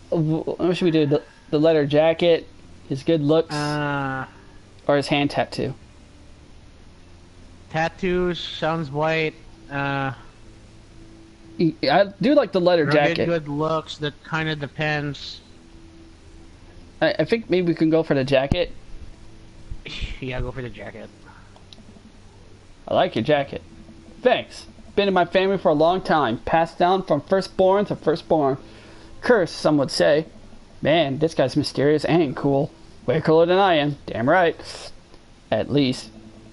S1: What should we do? The leather jacket, his good looks, or his hand tattoo?
S2: Tattoo sounds white.
S1: I do like the leather jacket.
S2: Good looks, that kind of depends.
S1: I think maybe we can go for the jacket.
S2: Yeah, go for the jacket.
S1: I like your jacket. Thanks. Been in my family for a long time. Passed down from firstborn to firstborn. Curse, some would say. Man, this guy's mysterious and cool. Way cooler than I am. Damn right. At least.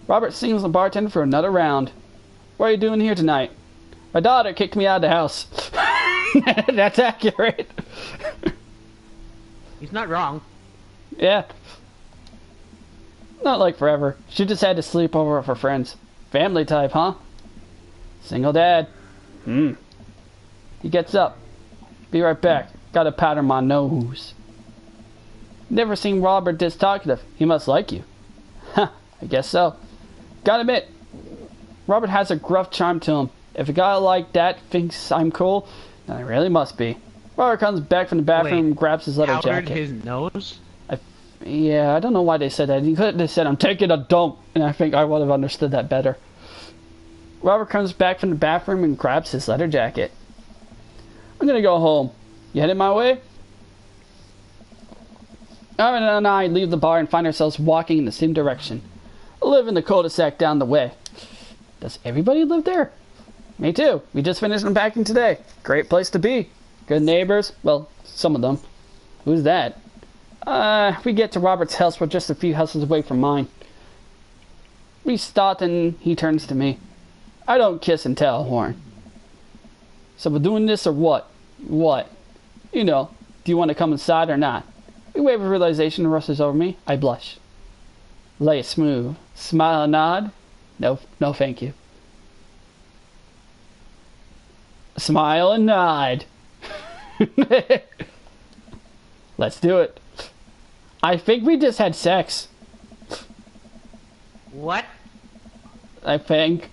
S1: Robert sings the bartender for another round. What are you doing here tonight? My daughter kicked me out of the house. That's accurate.
S2: He's not wrong.
S1: Yeah. Not like forever. She just had to sleep over with her friends. Family type, huh? Single dad. He gets up. Be right back. Gotta powder my nose. Never seen Robert this talkative. He must like you. Huh, I guess so. Gotta admit, Robert has a gruff charm to him. If a guy like that thinks I'm cool, then I really must be. Robert comes back from the bathroom and grabs his leather jacket.
S2: His nose?
S1: Yeah, I don't know why they said that. He could have said, I'm taking a dump, and I think I would have understood that better. Robert comes back from the bathroom and grabs his leather jacket. I'm gonna go home. You headed my way? Aaron and I leave the bar and find ourselves walking in the same direction. I live in the cul-de-sac down the way. Does everybody live there? Me too. We just finished unpacking today. Great place to be. Good neighbors. Well, some of them. Who's that? We get to Robert's house. We're just a few houses away from mine. We start and he turns to me. I don't kiss and tell, Horn. So we're doing this or what? What? You know, do you want to come inside or not? A wave of realization rushes over me. I blush. Lay it smooth. Smile and nod. No thank you. Smile and nod. Let's do it. I think we just had sex.
S2: What?
S1: I think.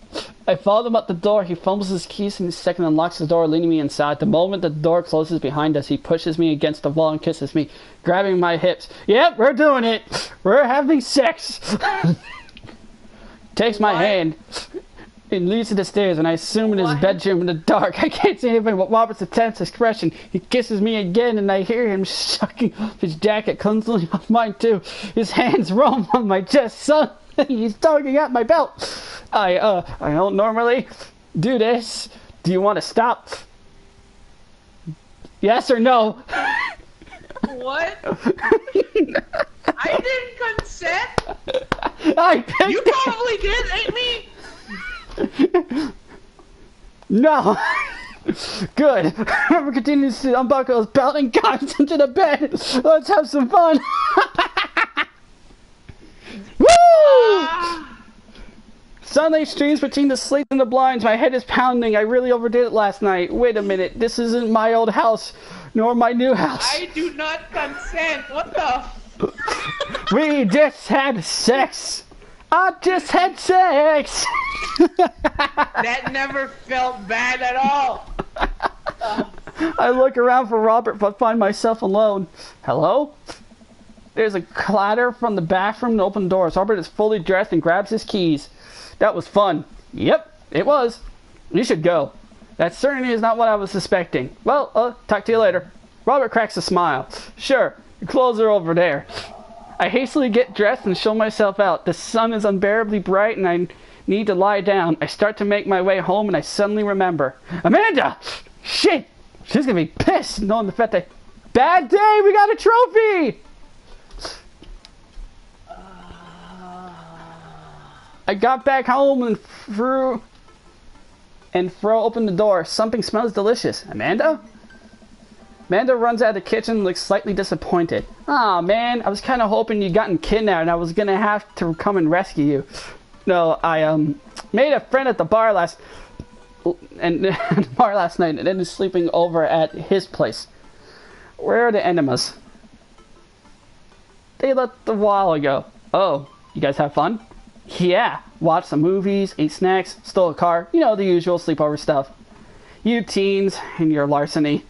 S1: I followed him up the door. He fumbles his keys in a second and locks the door, leading me inside. The moment the door closes behind us, he pushes me against the wall and kisses me, grabbing my hips. Yep, we're doing it. We're having sex. Takes my hand and leads to the stairs, and I assume in his bedroom in the dark. I can't see anything but Robert's intense expression. He kisses me again, and I hear him sucking his jacket clumsily off mine too. His hands roam on my chest. Son, he's tugging at my belt. I don't normally do this. Do you want to stop? Yes or no?
S2: What? I didn't consent. You probably did, ain't me?
S1: No. Good. Robert continues to unbuckle his belt and climbs into the bed. Let's have some fun. Woo! Sunlight streams between the slates and the blinds. My head is pounding. I really overdid it last night. Wait a minute. This isn't my old house, nor my new house.
S2: I do not consent. What the?
S1: We just had sex. I just had sex.
S2: That never felt bad at all.
S1: I look around for Robert, but find myself alone. Hello? There's a clatter from the bathroom and open doors. Robert is fully dressed and grabs his keys. That was fun. Yep, it was. You should go. That certainly is not what I was suspecting. Well, talk to you later. Robert cracks a smile. Sure, your clothes are over there. I hastily get dressed and show myself out. The sun is unbearably bright and I need to lie down. I start to make my way home and I suddenly remember. Amanda! Shit! She's gonna be pissed knowing the fact that... Bad day! We got a trophy! I got back home and Fro opened the door. Something smells delicious. Amanda? Amanda runs out of the kitchen and looks slightly disappointed. Aw, man, I was kind of hoping you'd gotten kidnapped and I was going to have to come and rescue you. No, I made a friend at the bar last night, and then sleeping over at his place. Where are the enemas? They left a while ago. Oh, you guys have fun? Yeah, watched some movies, ate snacks, stole a car. You know, the usual sleepover stuff. You teens and your larceny.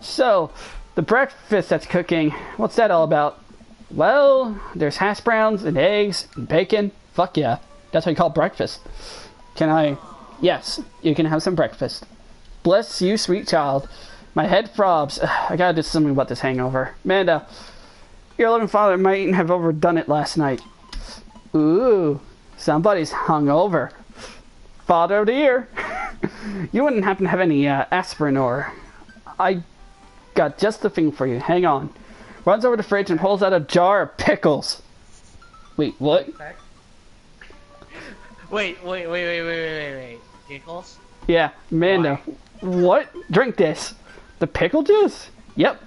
S1: So, the breakfast that's cooking, what's that all about? Well, there's hash browns and eggs and bacon. Fuck yeah, that's what you call breakfast. Can I? Yes, you can have some breakfast. Bless you, sweet child. My head throbs. I gotta do something about this hangover. Amanda, your loving father might have overdone it last night. Ooh, somebody's hungover. Father of the year. You wouldn't happen to have any aspirin or... I got just the thing for you. Hang on. Runs over to the fridge and pulls out a jar of pickles. Wait, what?
S2: Wait. Pickles?
S1: Yeah, Amanda. Why? What? Drink this. The pickle juice? Yep.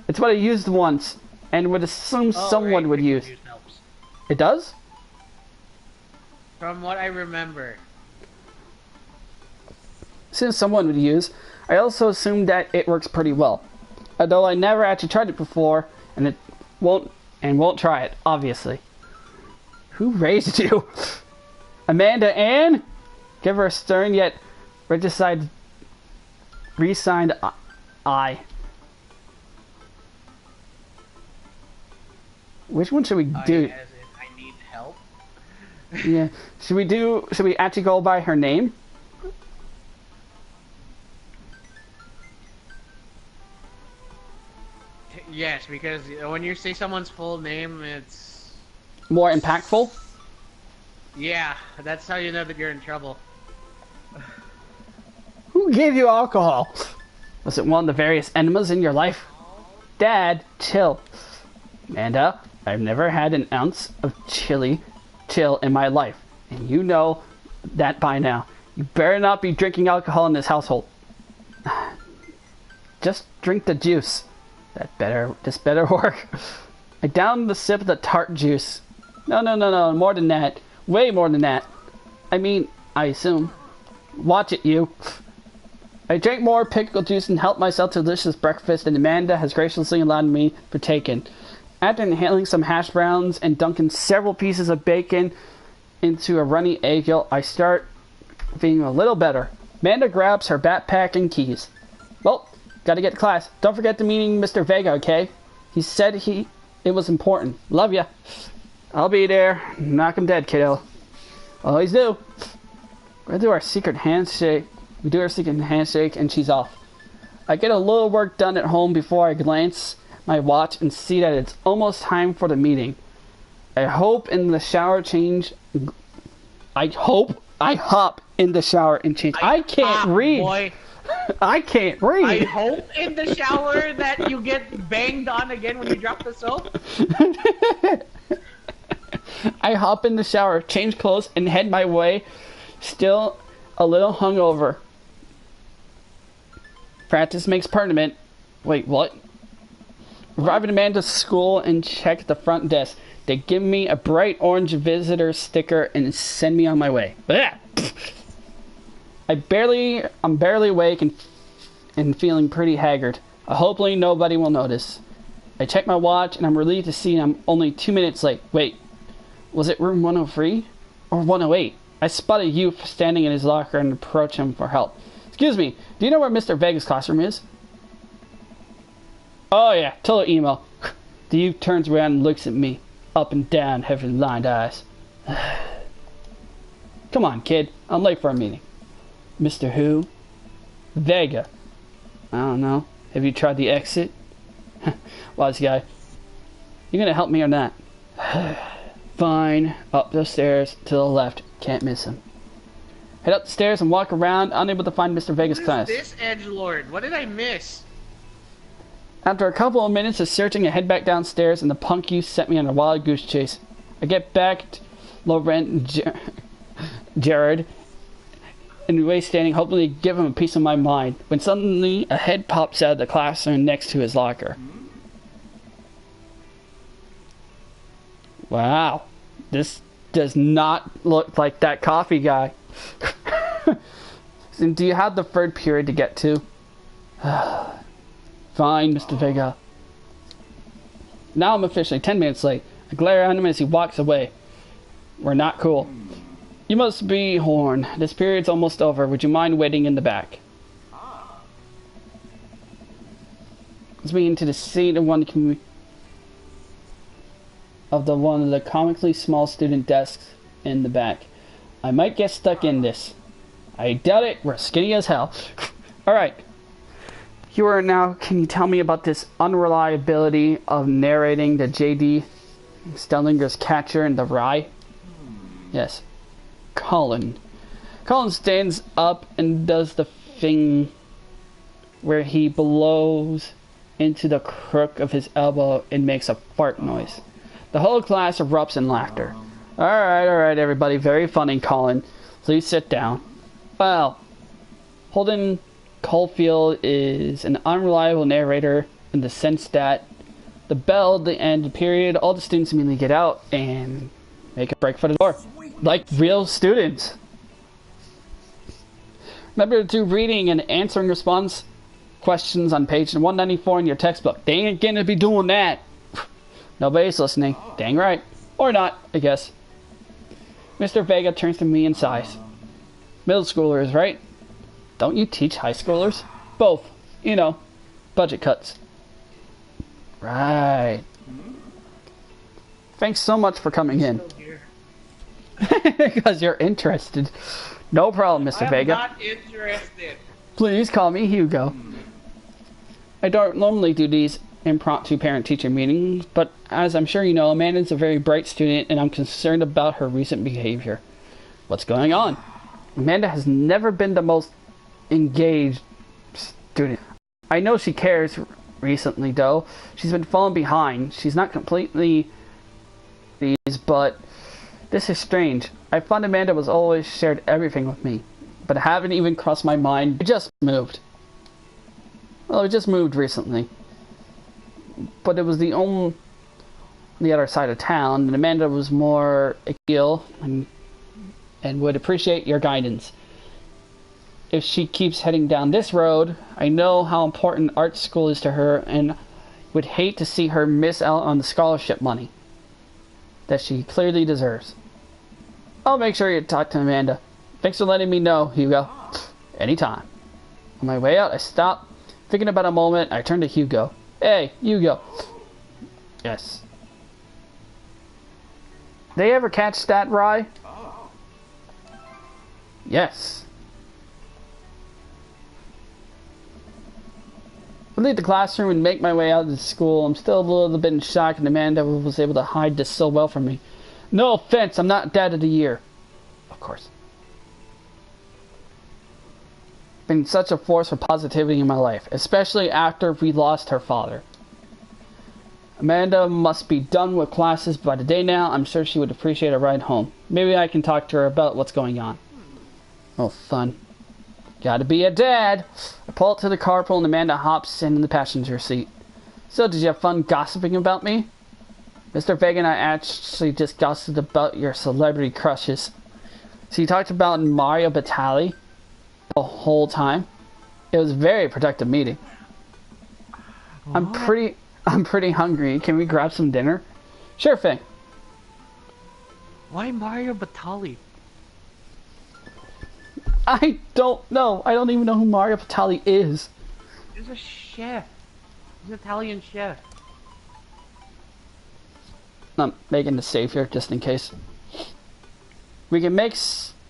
S1: It's what I used once, and would assume someone would use. It does?
S2: From what I remember.
S1: Since someone would use, I also assumed that it works pretty well. Although I never actually tried it before, and won't try it, obviously. Who raised you? Amanda Ann? Give her a stern yet resigned eye. Which one should we do?
S2: As in, I need help.
S1: Yeah. Should we actually go by her name?
S2: Yes, because when you say someone's full name, it's...
S1: More impactful?
S2: Yeah, that's how you know that you're in trouble.
S1: Who gave you alcohol? Was it one of the various enemas in your life? Dad, chill. Amanda, I've never had an ounce of chill in my life. And you know that by now. You better not be drinking alcohol in this household. Just drink the juice. This better work. I downed the sip of the tart juice. No, more than that. Way more than that. I mean, I assume. Watch it, you. I drank more pickle juice and helped myself to a delicious breakfast, and Amanda has graciously allowed me to partake in. After inhaling some hash browns and dunking several pieces of bacon into a runny egg yolk, I start feeling a little better. Amanda grabs her backpack and keys. Well, gotta get to class. Don't forget the meeting Mr. Vega, okay? He said it was important. Love ya. I'll be there. Knock him dead, kiddo. Always do. We're gonna do our secret handshake. We do our secret handshake and she's off. I get a little work done at home before I glance my watch and see that it's almost time for the meeting. I hop in the shower and change. I can't read.
S2: Boy.
S1: I can't read.
S2: I hope in the shower that you get banged on again when you drop the soap.
S1: I hop in the shower, change clothes, and head my way, still a little hungover. Practice makes permanent. Wait, what? Arrive at Amanda's school and check the front desk. They give me a bright orange visitor sticker and send me on my way. I'm barely awake and feeling pretty haggard. Hopefully nobody will notice. I check my watch and I'm relieved to see I'm only 2 minutes late. Wait, was it room 103 or 108? I spot a youth standing in his locker and approach him for help. Excuse me, do you know where Mr. Vega's classroom is? Oh yeah, total emo. The youth turns around and looks at me, up and down, heavily lined eyes. Come on, kid, I'm late for a meeting. Mr. Who? Vega. I don't know. Have you tried the exit? Wise guy. You gonna help me or not? Fine. Up the stairs to the left. Can't miss him. Head up the stairs and walk around, unable to find Mr. Vega's class.
S2: What is this, edgelord? What did I miss?
S1: After a couple of minutes of searching, I head back downstairs and the punk youth sent me on a wild goose chase. I get back to Laurent Jared in the way standing, hopefully give him a piece of my mind, when suddenly a head pops out of the classroom next to his locker. Wow. This does not look like that coffee guy. And do you have the third period to get to? Fine, Mr. Vega. Now I'm officially 10 minutes late. I glare at him as he walks away. We're not cool. You must be Horn. This period's almost over. Would you mind waiting in the back? Let's me into the seat of one of the comically small student desks in the back. I might get stuck in this. I doubt it. We're skinny as hell. Alright. You are now, can you tell me about this unreliability of narrating the J.D. Stellinger's Catcher in the Rye? Yes. Colin. Colin stands up and does the thing where he blows into the crook of his elbow and makes a fart noise. The whole class erupts in laughter. Alright, everybody. Very funny, Colin. Please sit down. Well, Holden Caulfield is an unreliable narrator in the sense that the bell, the end, the period, all the students immediately get out and make a break for the door. Like real students. Remember to do reading and answering response questions on page 194 in your textbook. They ain't gonna be doing that. Nobody's listening. Dang right. Or not, I guess. Mr. Vega turns to me and sighs. Middle schoolers, right? Don't you teach high schoolers? Both. You know, budget cuts. Right. Thanks so much for coming in. Because you're interested. No problem, Mr. Vega.
S2: I'm not interested.
S1: Please call me Hugo. I don't normally do these impromptu parent-teacher meetings, but as I'm sure you know, Amanda's a very bright student and I'm concerned about her recent behavior. What's going on? Amanda has never been the most engaged student. I know she cares recently, though. She's been falling behind. She's not completely these, but this is strange. I thought Amanda was always shared everything with me, but it haven't even crossed my mind. We just moved. Well, we just moved recently. But it was the other side of town, and Amanda was more appeal and would appreciate your guidance. If she keeps heading down this road, I know how important art school is to her and would hate to see her miss out on the scholarship money that she clearly deserves. I'll make sure you talk to Amanda. Thanks for letting me know, Hugo. Anytime. On my way out, I stop. Thinking about a moment, I turn to Hugo. Hey, Hugo. Yes. They ever catch that rye? Yes. I leave the classroom and make my way out of the school. I'm still a little bit in shock, and Amanda was able to hide this so well from me. No offense, I'm not Dad of the Year. Of course. Been such a force for positivity in my life, especially after we lost her father. Amanda must be done with classes by the day now. I'm sure she would appreciate a ride home. Maybe I can talk to her about what's going on. Oh, fun. Gotta be a dad. I pull up to the carpool and Amanda hops in the passenger seat. So, did you have fun gossiping about me? Mr. Vega and I actually just gossiped about your celebrity crushes. So you talked about Mario Batali the whole time? It was a very productive meeting.
S2: What?
S1: I'm pretty hungry. Can we grab some dinner? Sure thing.
S2: Why Mario Batali?
S1: I don't know. I don't even know who Mario Batali is.
S2: He's a chef. He's an Italian chef.
S1: I'm making the savior just in case. We can make...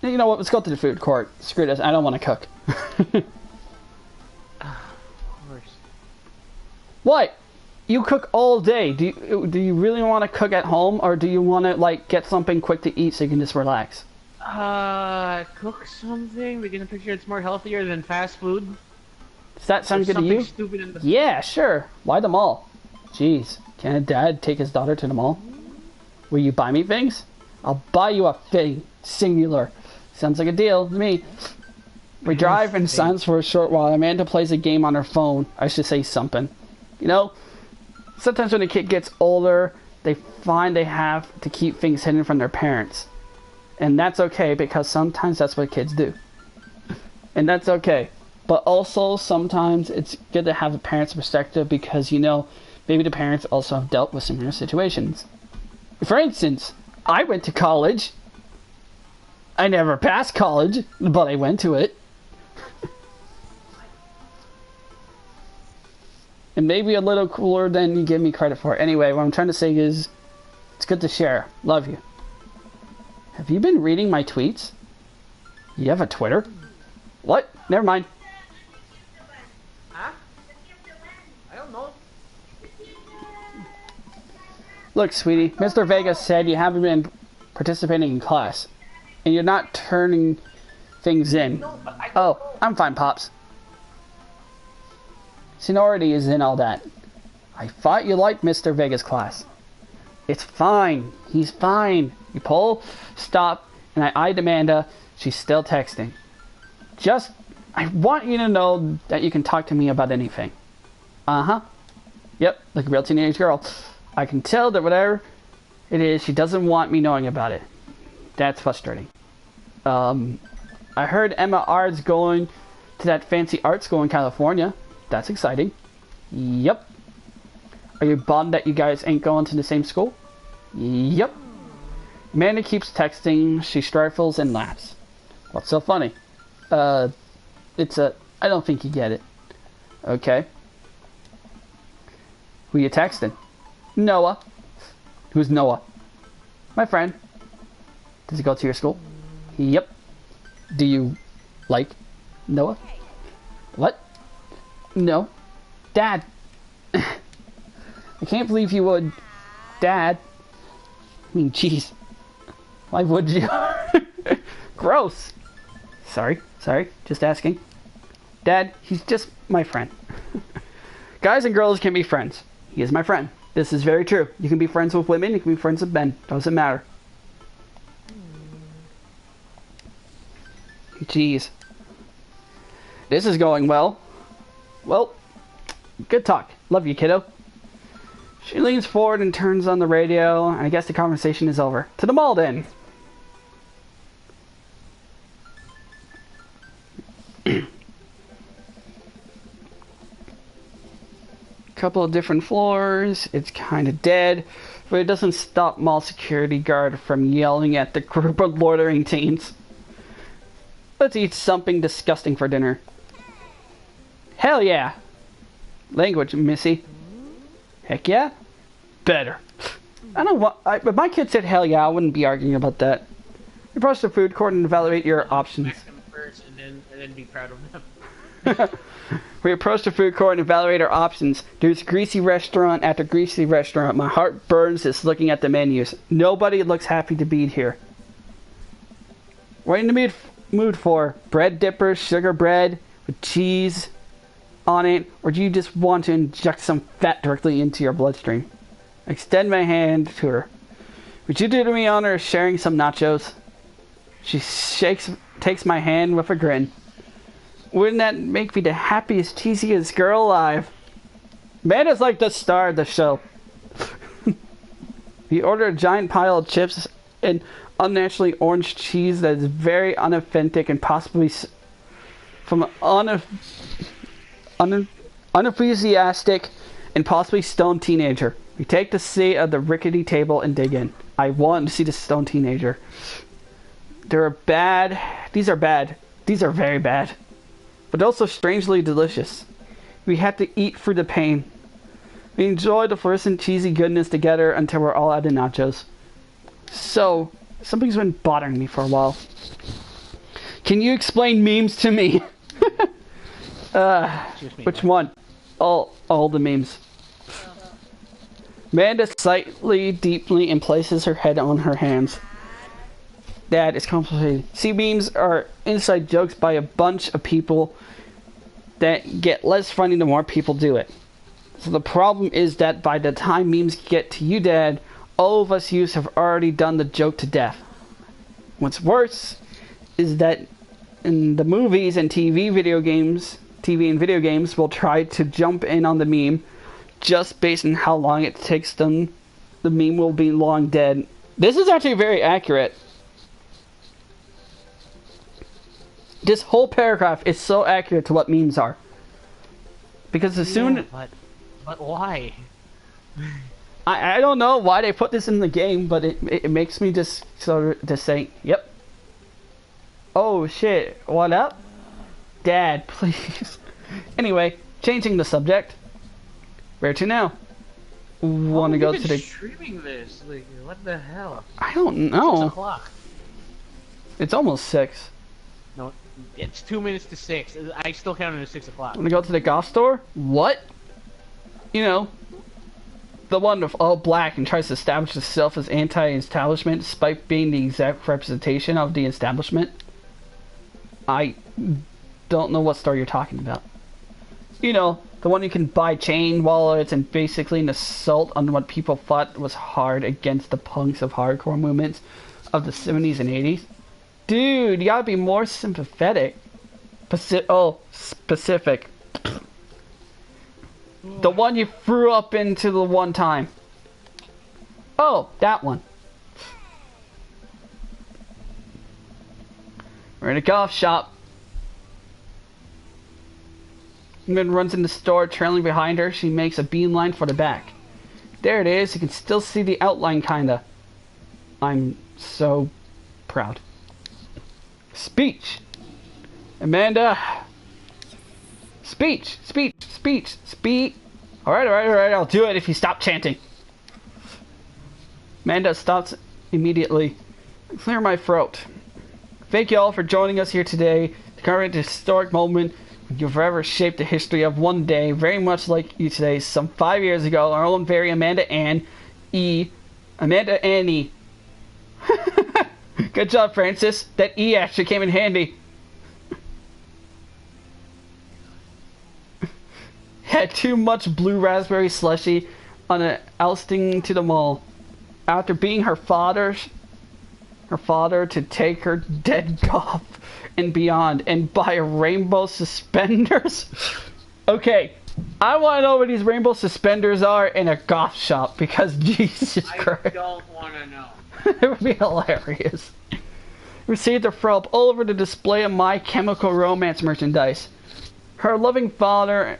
S1: You know what? Let's go to the food court. Screw this. I don't want to cook.
S2: Of course.
S1: What? You cook all day. Do you really want to cook at home, or do you want to like get something quick to eat so you can just relax?
S2: Cook something. We're gonna picture it's more healthier than fast food.
S1: Does that sound good to you?
S2: Stupid in the...
S1: Yeah, sure. Why the mall? Jeez, can a dad take his daughter to the mall? Will you buy me things? I'll buy you a thing. Singular. Sounds like a deal to me. We drive in silence for a short while. Amanda plays a game on her phone. I should say something. You know, sometimes when a kid gets older, they find they have to keep things hidden from their parents. And that's okay because sometimes that's what kids do. And that's okay. But also sometimes it's good to have a parent's perspective because, you know, maybe the parents also have dealt with similar situations. For instance, I went to college. I never passed college, but I went to it. And maybe a little cooler than you give me credit for. Anyway, what I'm trying to say is, it's good to share. Love you. Have you been reading my tweets? You have a Twitter? What? Never mind.
S2: Huh? I don't know.
S1: Look, sweetie, Mr. Vegas said you haven't been participating in class. And you're not turning things in.
S2: No, but
S1: Oh, I'm fine, Pops. Seniority is in all that. I thought you liked Mr. Vegas' class. It's fine. He's fine. You pull, stop, and I eyed Amanda. She's still texting. Just, I want you to know that you can talk to me about anything. Uh-huh. Yep, like a real teenage girl. I can tell that whatever it is, she doesn't want me knowing about it. That's frustrating. I heard Emma Ard's going to that fancy art school in California. That's exciting. Yep. Are you bummed that you guys ain't going to the same school? Yep. Amanda keeps texting. She stifles and laughs. What's so funny? I don't think you get it. Okay. Who you texting? Noah. Who's Noah? My friend. Does he go to your school? Yep. Do you like Noah? What? No. Dad. I can't believe you would. Dad. I mean, jeez. Why would you? Gross. Sorry. Just asking. Dad, he's just my friend. Guys and girls can be friends. He is my friend. This is very true. You can be friends with women, you can be friends with men. Doesn't matter. Jeez. This is going well. Well, good talk. Love you, kiddo. She leans forward and turns on the radio, and I guess the conversation is over. To the mall, then. Couple of different floors. It's kind of dead, but it doesn't stop mall security guard from yelling at the group of loitering teens. Let's eat something disgusting for dinner. Hell yeah! Language, missy. Heck yeah? Better. I don't want. If my kid said hell yeah, I wouldn't be arguing about that. You approach the food court and evaluate your options.
S2: First and then be proud of them.
S1: We approach the food court and evaluate our options. There's greasy restaurant after greasy restaurant. My heart burns just looking at the menus. Nobody looks happy to be here. What are you in the mood for? Bread dippers, sugar bread with cheese on it, or do you just want to inject some fat directly into your bloodstream? I extend my hand to her. Would you do me honor of sharing some nachos? She takes my hand with a grin. Wouldn't that make me the happiest, cheesiest girl alive? Amanda's like the star of the show. We order a giant pile of chips and unnaturally orange cheese that is very unauthentic and possibly from an unenthusiastic and possibly stoned teenager. We take the seat of the rickety table and dig in. I want to see the stoned teenager. They're bad. These are bad. These are very bad. But also strangely delicious. We have to eat through the pain. We enjoy the fluorescent cheesy goodness together until we're all out of nachos. So, something's been bothering me for a while. Can you explain memes to me? Which one? All the memes. Amanda slightly deeply and places her head on her hands. Dad, it's complicated. See, memes are inside jokes by a bunch of people that get less funny the more people do it. So the problem is that by the time memes get to you, Dad, all of us youths have already done the joke to death. What's worse is that in the movies and TV and video games will try to jump in on the meme just based on how long it takes them. The meme will be long dead. This is actually very accurate. This whole paragraph is so accurate to what memes are. Because as soon...
S2: But why?
S1: I don't know why they put this in the game, but it makes me just sort of just say, yep. Oh shit, what up? Dad, please. Anyway, changing the subject. Where to now? Want to go to the...
S2: streaming this? Like, what the hell?
S1: I don't know.
S2: 6 o'clock.
S1: It's almost 6.
S2: No, it's 2 minutes to 6. I still count it as 6 o'clock.
S1: Want to go to the golf store? What? You know, the one with all black and tries to establish itself as anti-establishment despite being the exact representation of the establishment. I don't know what store you're talking about. You know, the one you can buy chain wallets and basically an assault on what people thought was hard against the punks of hardcore movements of the 70s and 80s. Dude, you gotta be more sympathetic. Specific. The one you threw up into the one time. Oh, that one. We're in a golf shop. Min runs in the store, trailing behind her. She makes a beeline for the back. There it is. You can still see the outline, kinda. I'm so proud. Speech. Amanda. Speech. Alright, I'll do it if you stop chanting. Amanda stops immediately. Clear my throat. Thank you all for joining us here today to commemorate this historic moment. You've forever shaped the history of one day, very much like you today. Some 5 years ago, our own very Amanda Annie. Good job, Francis. That E actually came in handy. Had too much blue raspberry slushy on an ousting to the mall. After being her father to take her dead golf and beyond and buy rainbow suspenders. Okay, I want to know what these rainbow suspenders are in a goth shop because Jesus Christ.
S2: I don't want to know.
S1: It would be hilarious. Received a throw all over the display of My Chemical Romance merchandise. Her loving father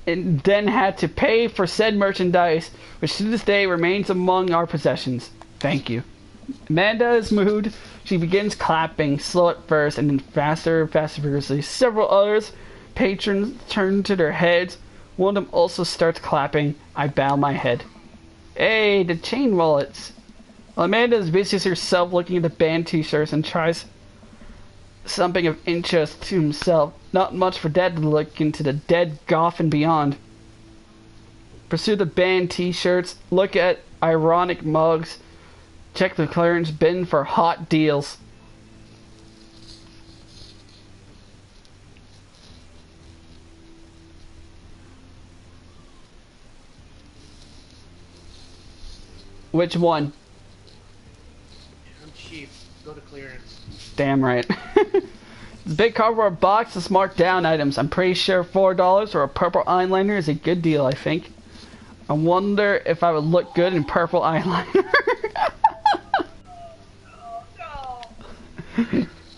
S1: and then had to pay for said merchandise, which to this day remains among our possessions. Thank you. Amanda is moved. She begins clapping, slow at first, and then faster vigorously. Several others, patrons, turn to their heads. One of them also starts clapping. I bow my head. Hey, the chain wallets. Amanda is busy herself looking at the band t-shirts and tries something of interest to himself. Not much for Dad to look into the dead golf and beyond. Pursue the band t-shirts, look at ironic mugs, check the clearance bin for hot deals. Which one?
S2: I'm cheap. Go to clearance.
S1: Damn right. The big cardboard box is marked down items. I'm pretty sure $4 for a purple eyeliner is a good deal, I think. I wonder if I would look good in purple eyeliner.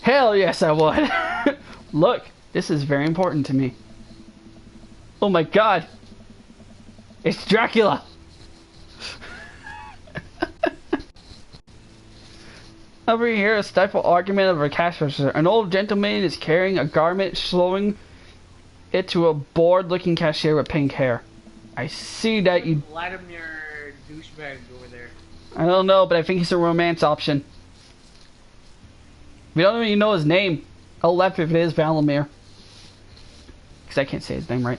S1: Hell yes I would. Look, this is very important to me. Oh my god. It's Dracula. Over here, a stifled argument of a cash register. An old gentleman is carrying a garment, showing it to a bored-looking cashier with pink hair. I see that you...
S2: Vladimir douchebag over there.
S1: I don't know, but I think he's a romance option. We don't even know his name. I'll laugh if it is Valimir. Because I can't say his name right.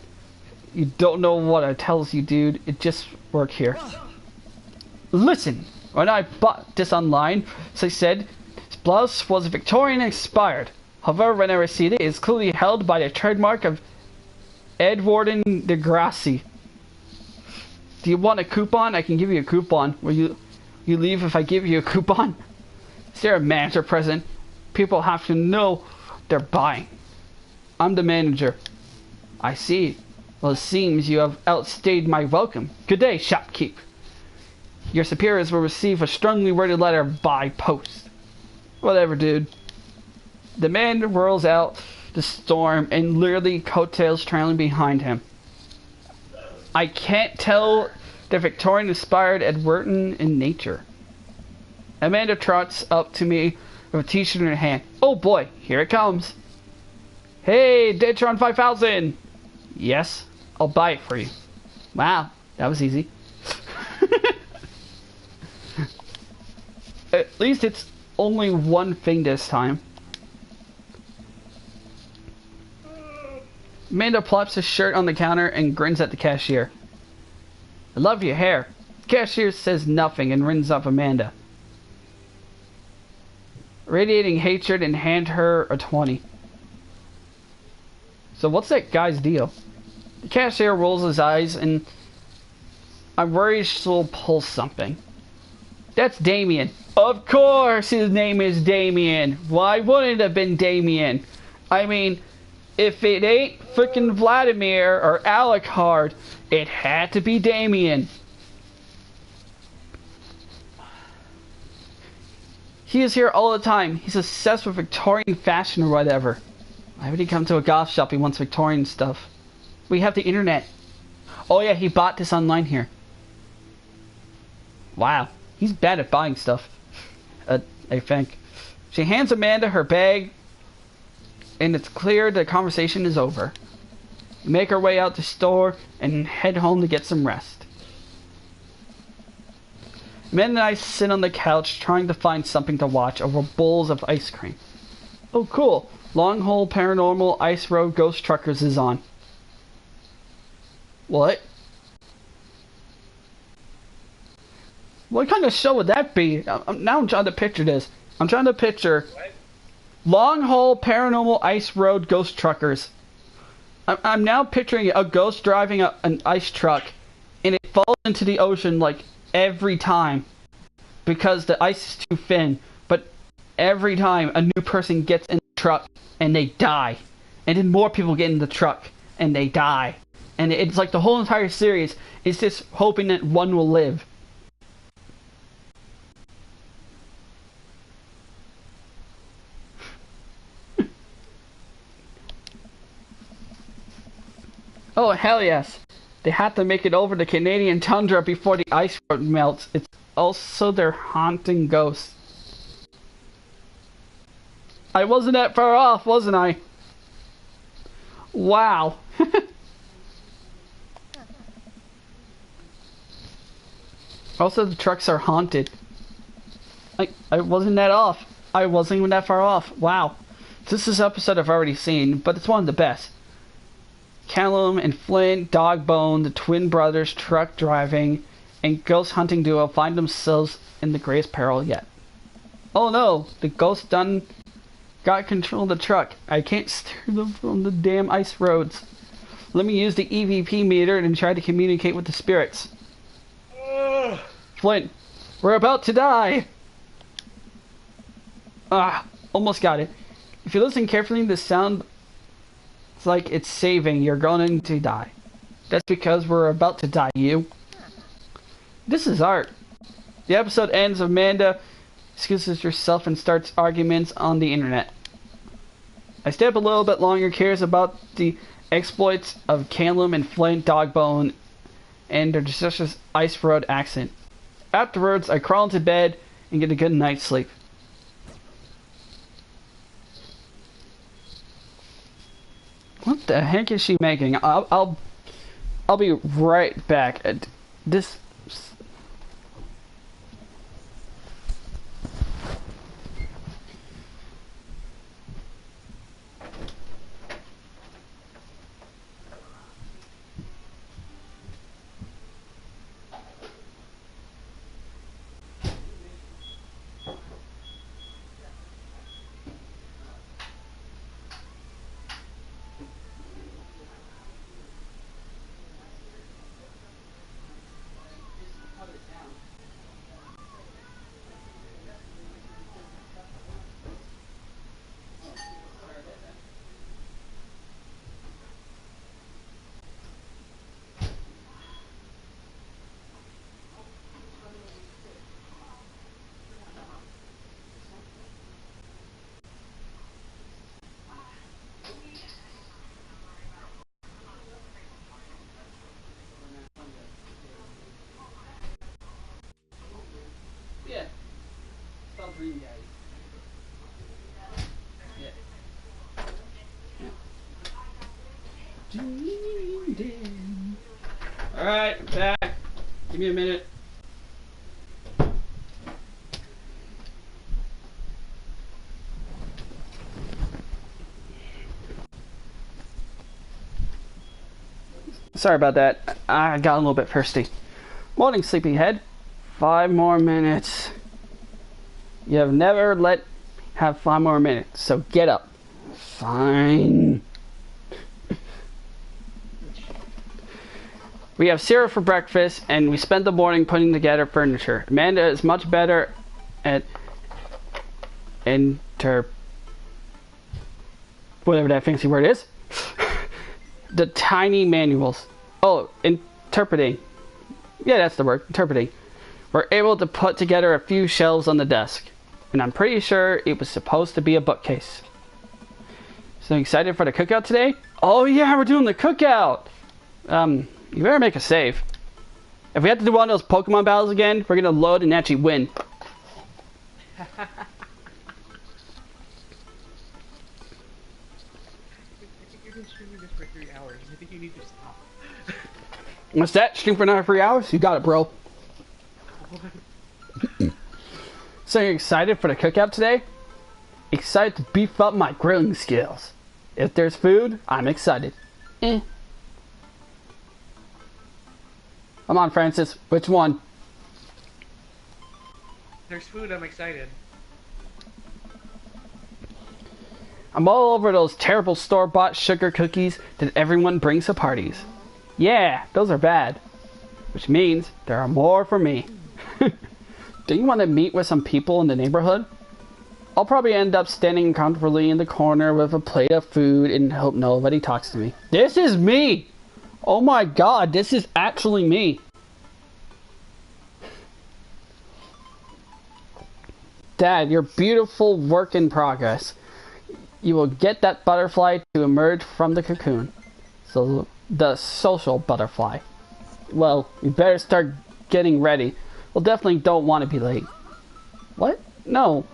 S1: You don't know what it tells you, dude. It just worked here. Listen! When I bought this online, as I said, this blouse was Victorian inspired. However, when I received it, it's clearly held by the trademark of Edwarden de Grassi. Do you want a coupon? I can give you a coupon. Will you leave if I give you a coupon? Is there a manager present? People have to know they're buying. I'm the manager. I see. Well, it seems you have outstayed my welcome. Good day, shopkeep. Your superiors will receive a strongly worded letter by post. Whatever, dude. The man whirls out the storm and literally coattails trailing behind him. I can't tell the Victorian inspired Edwardian in nature. Amanda trots up to me with a t-shirt in her hand. Oh boy, here it comes. Hey, Datron 5000! Yes, I'll buy it for you. Wow, that was easy. At least it's only one thing this time. Amanda plops his shirt on the counter and grins at the cashier. I love your hair. The cashier says nothing and rings up Amanda, radiating hatred, and hand her a 20. So what's that guy's deal? The cashier rolls his eyes and I'm worried she'll pull something. That's Damien. Of course his name is Damien. Why wouldn't it have been Damien? I mean, if it ain't frickin' Vladimir or Alucard, it had to be Damien. He is here all the time. He's obsessed with Victorian fashion or whatever. Why would he come to a goth shop? He wants Victorian stuff. We have the internet. Oh yeah, he bought this online here. Wow, he's bad at buying stuff. I think. She hands Amanda her bag, and it's clear the conversation is over. We make our way out the store and head home to get some rest. Amanda and I sit on the couch trying to find something to watch over bowls of ice cream. Oh cool, Long Hole Paranormal Ice Road Ghost Truckers is on. What? What kind of show would that be? Now I'm trying to picture this. I'm trying to picture Long Hole Paranormal Ice Road Ghost Truckers. I'm now picturing a ghost driving an ice truck, and it falls into the ocean like every time because the ice is too thin. But every time a new person gets in the truck and they die, and then more people get in the truck and they die, and it's like the whole entire series is just hoping that one will live. Oh, hell yes. They have to make it over the Canadian tundra before the ice road melts. It's also their haunting ghosts. I wasn't that far off, wasn't I? Wow. Also, the trucks are haunted. I wasn't that off. I wasn't even that far off. Wow. This is an episode I've already seen, but it's one of the best. Callum and Flint, Dogbone, the twin brothers, truck driving, and ghost hunting duo find themselves in the greatest peril yet. Oh no, the ghost done got control of the truck. I can't steer them from the damn ice roads. Let me use the EVP meter and try to communicate with the spirits. Flint, we're about to die. Ah, almost got it. If you listen carefully, the sound it's like it's saving. You're going to die. That's because we're about to die, you. This is art. The episode ends. Amanda excuses herself and starts arguments on the internet. I stay up a little bit longer, curious about the exploits of Callum and Flint Dogbone and their disastrous ice road accident. Afterwards, I crawl into bed and get a good night's sleep. What the heck is she making? I'll be right back. This. Alright, back. Give me a minute. Sorry about that. I got a little bit thirsty. Morning, sleepyhead. 5 more minutes. You have never let have 5 more minutes, so get up. Fine. We have cereal for breakfast, and we spent the morning putting together furniture. Amanda is much better at whatever that fancy word is. The tiny manuals. Oh, interpreting. Yeah, that's the word. Interpreting. We're able to put together a few shelves on the desk. And I'm pretty sure it was supposed to be a bookcase. So excited for the cookout today? Oh yeah, we're doing the cookout! You better make a save. If we have to do one of those Pokemon battles again, we're gonna load and actually win. What's that? Stream for another 3 hours? You got it, bro. So you're excited for the cookout today? Excited to beef up my grilling skills. If there's food, I'm excited. Come on, Francis. Which one?
S2: There's food, I'm excited.
S1: I'm all over those terrible store-bought sugar cookies that everyone brings to parties. Yeah, those are bad. Which means there are more for me. Do you want to meet with some people in the neighborhood? I'll probably end up standing comfortably in the corner with a plate of food and hope nobody talks to me. This is me! Oh my god, this is actually me. Dad, your beautiful work in progress. You will get that butterfly to emerge from the cocoon. So, the social butterfly. Well, we better start getting ready. We'll definitely don't want to be late. What? No.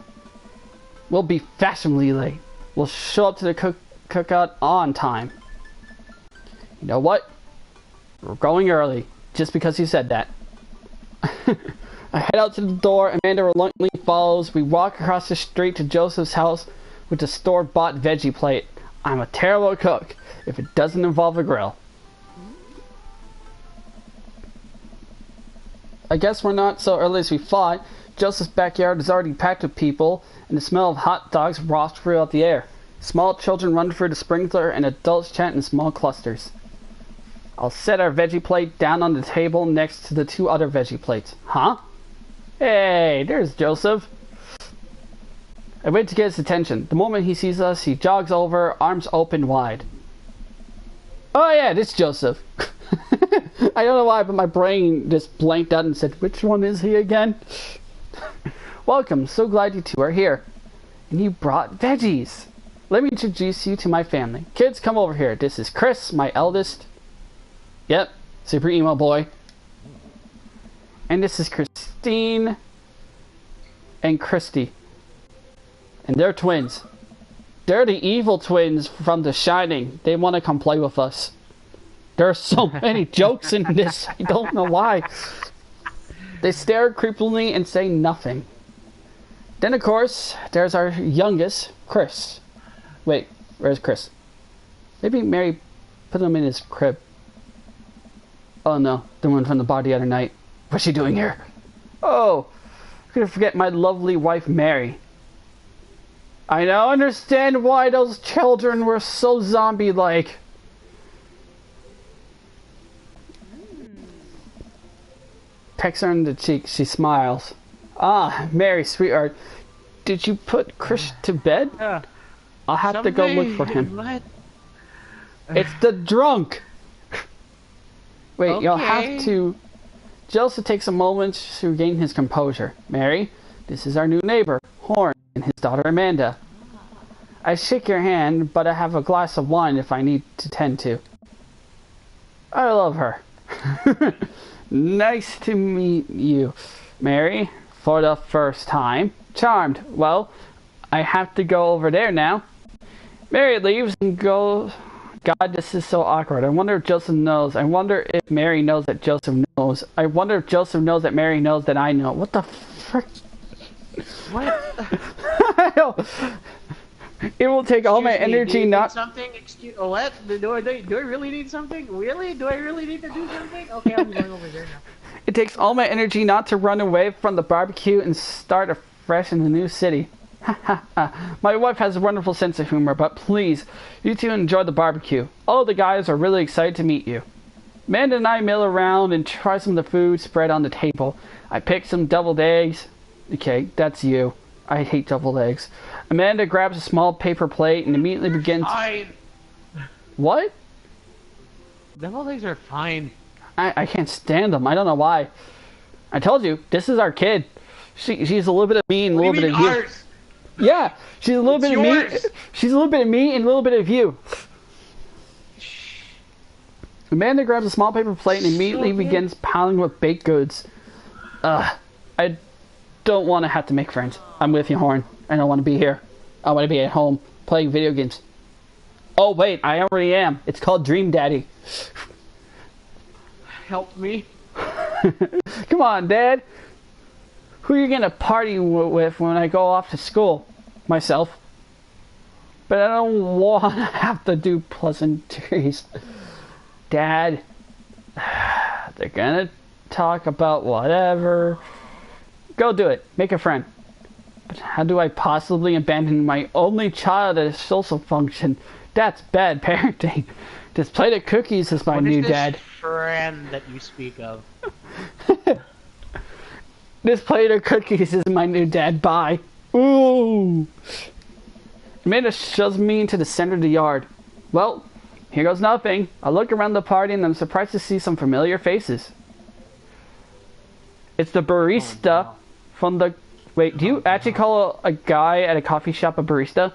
S1: We'll be fashionably late. We'll show up to the cookout on time. You know what? We're going early, just because you said that. I head out to the door. Amanda reluctantly follows. We walk across the street to Joseph's house with the store-bought veggie plate. I'm a terrible cook if it doesn't involve a grill. I guess we're not so early as we thought. Joseph's backyard is already packed with people, and the smell of hot dogs wafts throughout the air. Small children run through the sprinkler, and adults chat in small clusters. I'll set our veggie plate down on the table next to the 2 other veggie plates. Huh? Hey, there's Joseph. I wait to get his attention. The moment he sees us, he jogs over, arms open wide. Oh yeah, this is Joseph. I don't know why, but my brain just blanked out and said, which one is he again? Welcome, so glad you 2 are here. And you brought veggies. Let me introduce you to my family. Kids, come over here. This is Chris, my eldest. Yep, super emo boy. And this is Christine and Christy. And they're twins. They're the evil twins from The Shining. They want to come play with us. There are so many jokes in this. I don't know why. They stare creepily and say nothing. Then, of course, there's our youngest, Chris. Wait, where's Chris? Maybe Mary put him in his crib. Oh no, the one from the bar the other night. What's she doing here? Oh, I'm gonna forget my lovely wife, Mary. I now understand why those children were so zombie-like. Pecks her on the cheek. She smiles. Ah, Mary, sweetheart. Did you put Chris to bed? I'll have to go look for him.
S2: What?
S1: It's the drunk! Wait,
S2: Okay.
S1: you'll have to... Joseph takes a moment to regain his composure. Mary, this is our new neighbor, Horn, and his daughter Amanda. I shake your hand, but I have a glass of wine if I need to tend to. I love her. Nice to meet you, Mary, for the first time. Charmed. Well, I have to go over there now. Mary leaves and goes God, this is so awkward. I wonder if Joseph knows. I wonder if Mary knows that Joseph knows. I wonder if Joseph knows that Mary knows that I know. What the frick?
S2: What?
S1: I don't... It will take all my energy
S2: do you
S1: not...
S2: Need something? What? Do I really need something? Really? Do I really need to do something? Okay, I'm going over there now.
S1: It takes all my energy not to run away from the barbecue and start afresh in a new city. My wife has a wonderful sense of humor, but please, you two enjoy the barbecue. All of the guys are really excited to meet you. Amanda and I mill around and try some of the food spread on the table. I pick some deviled eggs. Okay, that's you. I hate deviled eggs. Amanda grabs a small paper plate and immediately begins...
S2: Fine.
S1: What?
S2: Deviled eggs are fine.
S1: I can't stand them. I don't know why. I told you, this is our kid. She's a little bit of me and a little bit of you. Yeah, she's a little bit of me. She's a little bit of me and a little bit of you. Amanda grabs a small paper plate and immediately begins piling with baked goods. I don't want to have to make friends. I'm with you, Horn. I don't want to be here. I want to be at home playing video games. Oh wait, I already am. It's called Dream Daddy.
S2: Help me.
S1: Come on, Dad. Who are you gonna party with when I go off to school? Myself. But I don't want to have to do pleasantries. Dad. They're gonna talk about whatever. Go do it. Make a friend. But how do I possibly abandon my only child at a social function? That's bad parenting. This plate of cookies is my new dad.
S2: What is this friend that you speak of?
S1: This plate of cookies is my new dad. Bye. Ooh. Amanda shoves me into the center of the yard. Well, here goes nothing. I look around the party and I'm surprised to see some familiar faces. It's the barista from the... Wait, do you actually call a guy at a coffee shop a barista?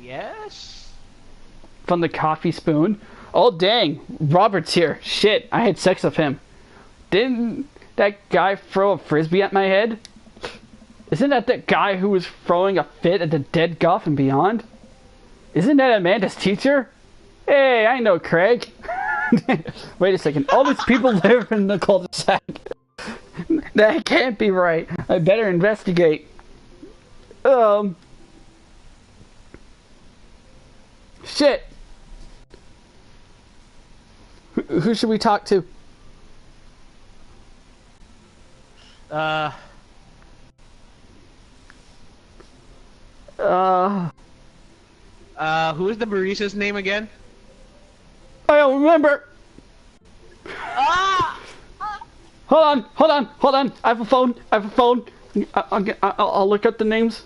S2: Yes.
S1: From the Coffee Spoon? Oh dang, Robert's here. Shit, I had sex with him. Didn't that guy throw a frisbee at my head? Isn't that guy who was throwing a fit at the Dead Golf and Beyond? Isn't that Amanda's teacher? Hey, I know Craig. Wait a second, all these people live in the cul-de-sac. That can't be right. I better investigate. Shit. Who should we talk to?
S2: Who is the barista's name again?
S1: I don't remember.
S2: Ah!
S1: Hold on. I have a phone. I'll look up the names.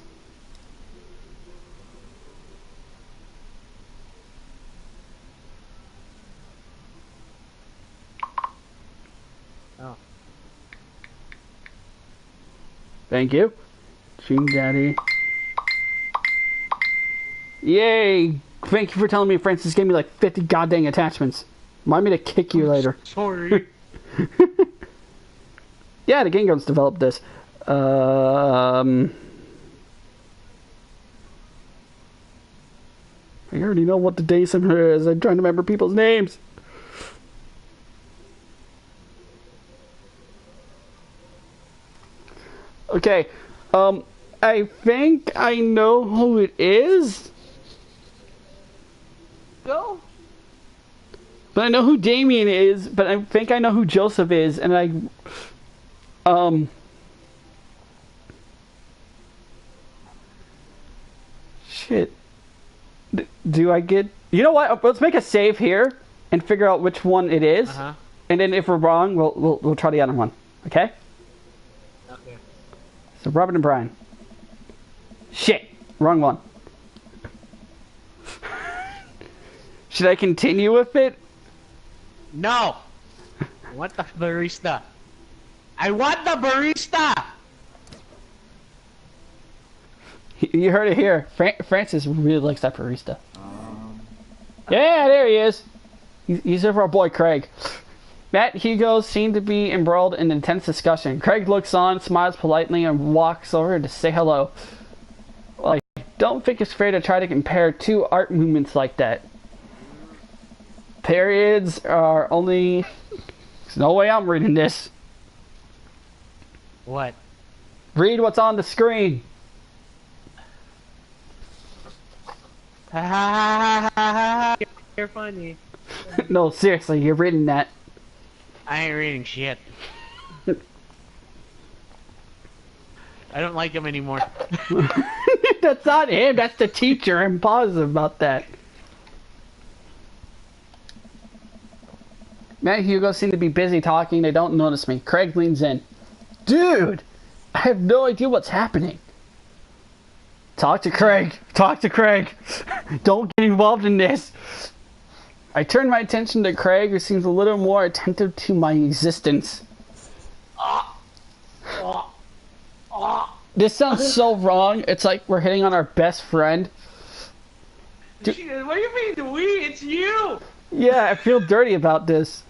S2: Oh.
S1: Thank you. Dream Daddy. Yay! Thank you for telling me Francis gave me like 50 goddamn attachments. Remind me to kick you later.
S2: Sorry.
S1: Yeah, the Game Grumps developed this. I already know what the day simulator is. I'm trying to remember people's names. Okay, I think I know who it is.
S2: Go.
S1: But I know who Damien is, but I think I know who Joseph is, and shit. Do I get... You know what? Let's make a save here and figure out which one it is. And then if we're wrong, we'll try the other one. Okay?
S2: Okay.
S1: So Robert and Brian. Shit. Wrong one. Should I continue with it?
S2: No! I want the barista. I want the barista!
S1: You heard it here. Francis really likes that barista. Yeah, there he is. He's there for our boy Craig. Matt and Hugo seem to be embroiled in intense discussion. Craig looks on, smiles politely, and walks over to say hello. Like, Don't think it's fair to try to compare two art movements like that. Periods are only... There's no way I'm reading this.
S2: What?
S1: Read what's on the screen.
S2: You're funny.
S1: No, seriously, you're reading that.
S2: I ain't reading shit. I don't like him anymore.
S1: That's not him, that's the teacher. I'm positive about that. Matt and Hugo seem to be busy talking. They don't notice me. Craig leans in. Dude! I have no idea what's happening. Talk to Craig. Talk to Craig. Don't get involved in this. I turn my attention to Craig, who seems a little more attentive to my existence. This sounds so wrong. It's like we're hitting on our best friend.
S2: What do you mean, we? It's you!
S1: Yeah, I feel dirty about this.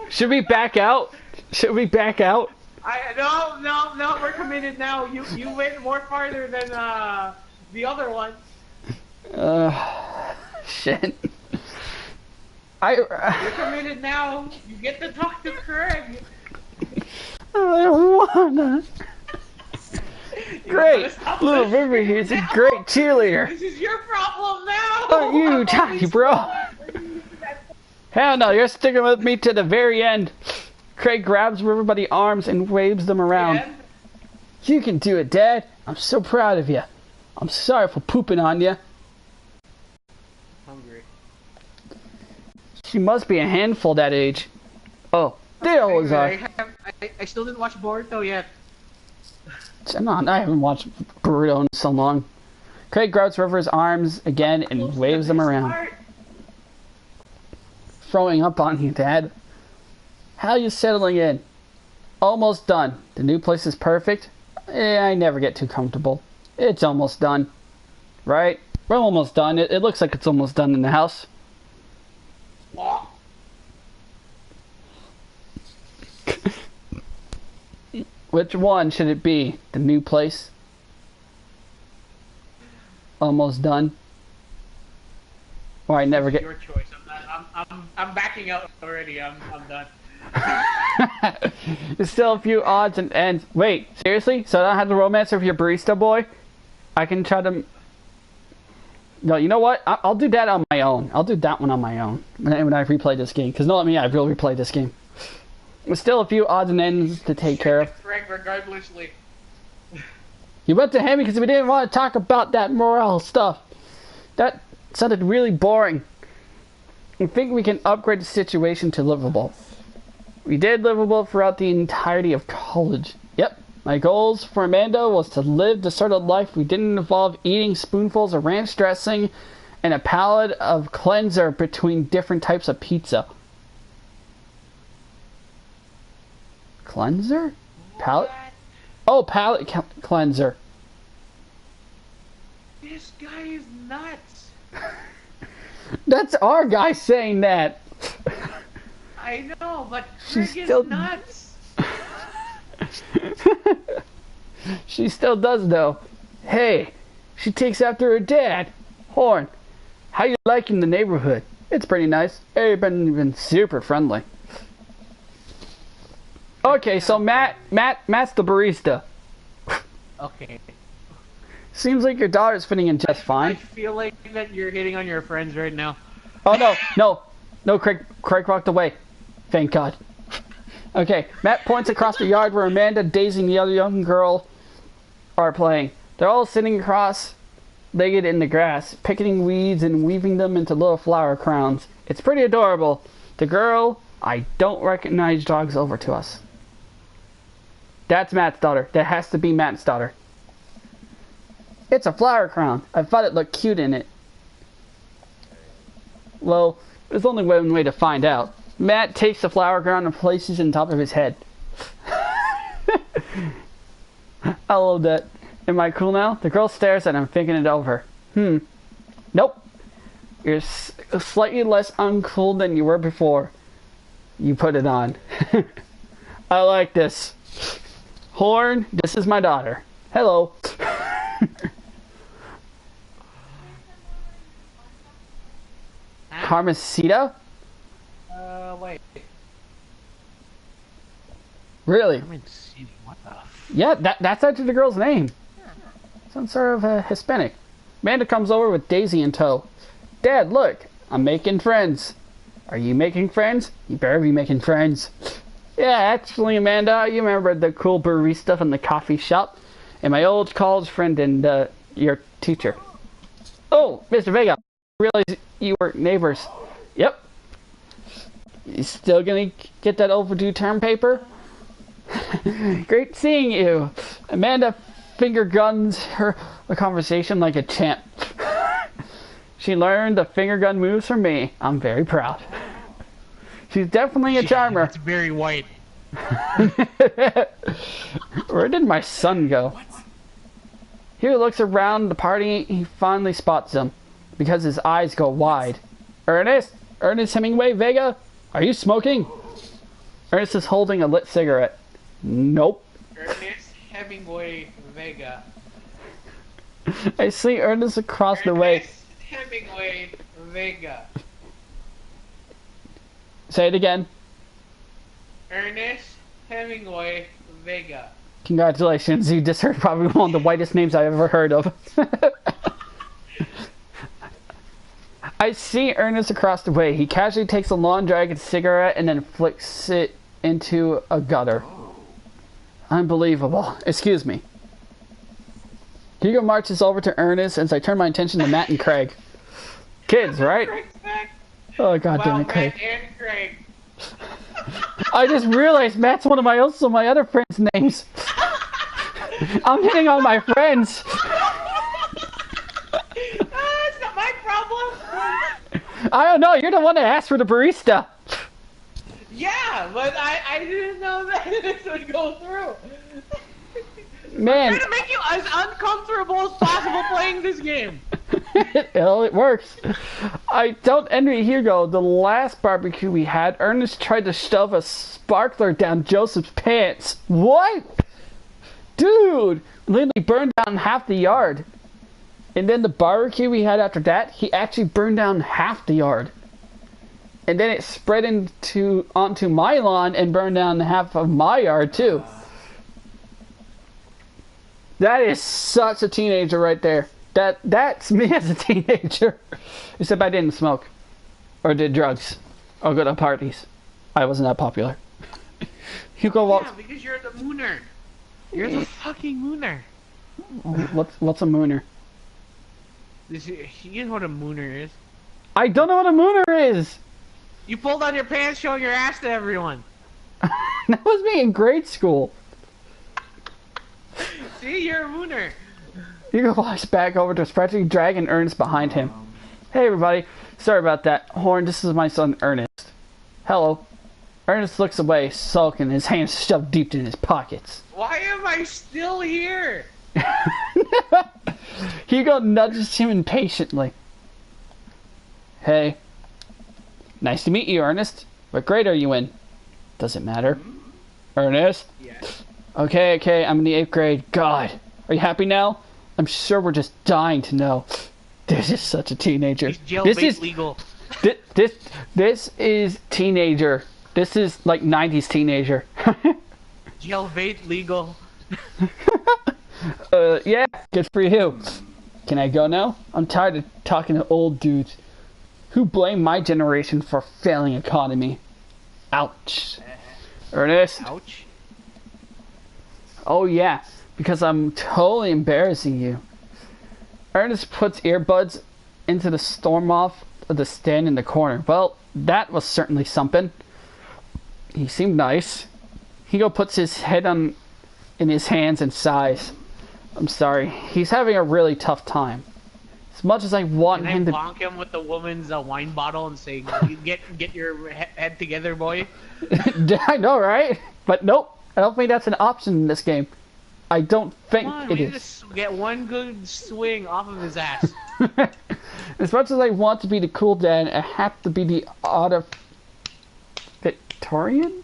S1: Should we back out? Should we back out?
S2: No, we're committed now. You went more farther than the other one.
S1: Shit.
S2: You're committed now. You get to talk to Craig.
S1: I don't wanna. Great! Little River here's a great cheerleader.
S2: This is your problem now.
S1: Oh, you Johnny, bro. Hell no, you're sticking with me to the very end. Craig grabs River by the arms and waves them around. You can do it, Dad. I'm so proud of you. I'm sorry for pooping on you.
S2: Hungry.
S1: She must be a handful that age. Oh, they always are.
S2: I still didn't watch Boruto yet.
S1: I haven't watched Boruto in so long. Craig grabs River's arms again and waves them around. Throwing up on you, Dad. How are you settling in? Almost done. The new place is perfect. I never get too comfortable. It's almost done. Right? We're almost done. It looks like it's almost done in the house. Which one should it be? The new place? Almost done? Or I never get...
S2: Your choice. I'm backing out already. I'm done.
S1: There's still a few odds and ends. Wait, seriously? So I don't have the romance of your barista boy? I can try to... No, you know what? I'll do that on my own. I'll do that one on my own when I replay this game. Because not me, I will replay this game. There's still a few odds and ends to take care of.
S2: Frank, regardlessly.
S1: You went to him because we didn't want to talk about that morale stuff. That sounded really boring. I think we can upgrade the situation to livable. We did livable throughout the entirety of college. Yep. My goals for Amanda was to live the sort of life we didn't involve eating spoonfuls of ranch dressing and a palette of cleanser between different types of pizza. Cleanser? Palette? Oh, palette cleanser.
S2: This guy is nuts.
S1: That's our guy saying that.
S2: I know, but
S1: She's
S2: Craig
S1: still
S2: is nuts.
S1: She still does though. Hey, she takes after her dad. Horn, how you liking the neighborhood? It's pretty nice. Everybody's been super friendly. Okay, so Matt's the barista.
S2: Okay.
S1: Seems like your daughter's fitting in just fine.
S2: I feel like that you're hitting on your friends right now.
S1: Oh no, Craig walked away. Thank God. Okay, Matt points across the yard where Amanda, Daisy, and the other young girl are playing. They're all sitting cross-legged in the grass, picking weeds and weaving them into little flower crowns. It's pretty adorable. The girl, I don't recognize, jogs over to us. That's Matt's daughter. That has to be Matt's daughter. It's a flower crown. I thought it looked cute in it. Well, there's only one way to find out. Matt takes the flower crown and places it on top of his head. I love that. Am I cool now? The girl stares at him, thinking it over. Nope. You're slightly less uncool than you were before. You put it on. I like this. Horn, this is my daughter. Hello. Carmencita?
S2: Wait.
S1: Really?
S2: Carmencita, what the f...
S1: Yeah, that's actually the girl's name. Some sort of Hispanic. Amanda comes over with Daisy in tow. Dad, look, I'm making friends. Are you making friends? You better be making friends. Yeah, actually, Amanda, you remember the cool barista from the coffee shop? And my old college friend and your teacher. Oh, Mr. Vega, I realized you were neighbors. Yep. You still gonna get that overdue term paper? Great seeing you. Amanda finger guns her a conversation like a champ. She learned the finger gun moves from me. I'm very proud. She's definitely a charmer.
S2: It's very white.
S1: Where did my son go? He looks around the party. He finally spots them because his eyes go wide. Ernest Hemingway Vega, are you smoking? Ernest is holding a lit cigarette. Nope.
S2: Ernest Hemingway Vega.
S1: I see Ernest across the way.
S2: Ernest Hemingway Vega.
S1: Say it again.
S2: Ernest Hemingway Vega.
S1: Congratulations, you just heard probably one of the whitest names I've ever heard of. I see Ernest across the way. He casually takes a long drag of cigarette and then flicks it into a gutter. Unbelievable. Excuse me. Hugo marches over to Ernest as I turn my attention to Matt and Craig. Kids, right? Oh, god damn it, Craig.
S2: Matt and Craig.
S1: I just realized Matt's one of my other friends' names. I'm hitting on my friends.
S2: It's not my problem.
S1: I don't know. You're the one that asked for the barista.
S2: Yeah, but I didn't know that this would go through.
S1: Man.
S2: I'm trying to make you as uncomfortable as possible playing this game.
S1: Well, it works. I don't envy Hugo. The last barbecue we had, Ernest tried to shove a sparkler down Joseph's pants. What? Dude! Literally burned down half the yard. And then the barbecue we had after that, he actually burned down half the yard. And then it spread onto my lawn and burned down half of my yard too. That is such a teenager right there. That's me as a teenager. Except I didn't smoke. Or did drugs. Or go to parties. I wasn't that popular. Hugo walks...
S2: Yeah, because you're the mooner. You're the fucking mooner.
S1: What's a mooner?
S2: You know what a mooner is.
S1: I don't know what a mooner is!
S2: You pulled down your pants showing your ass to everyone.
S1: That was me in grade school.
S2: See, you're a mooner.
S1: Hugo walks back over to Spreadsheet, dragging Ernest behind him. Hey everybody, sorry about that. Horn, this is my son Ernest. Hello. Ernest looks away, sulking, his hands shoved deep in his pockets.
S2: Why am I still here?
S1: Hugo nudges him impatiently. Hey. Nice to meet you, Ernest. What grade are you in? Does it matter? Ernest?
S2: Yes.
S1: Okay, I'm in the 8th grade. God, are you happy now? I'm sure we're just dying to know. This is such a teenager.
S2: This is legal.
S1: This is teenager. This is like 90s teenager.
S2: Jailbait legal.
S1: Yeah, good for you. Can I go now? I'm tired of talking to old dudes who blame my generation for failing economy. Ouch. Ernest?
S2: Ouch.
S1: Oh yeah, because I'm totally embarrassing you. Ernest puts earbuds into the storm off of the stand in the corner. Well, that was certainly something. He seemed nice. Hugo puts his head in his hands and sighs. I'm sorry. He's having a really tough time. As much as I want him to...
S2: Can I bonk him with the woman's wine bottle and say, "You get your head together, boy"?
S1: I know, right? But nope. I don't think that's an option in this game. I don't think it is.
S2: Just get one good swing off of his ass.
S1: As much as I want to be the cool dad, I have to be the Victorian?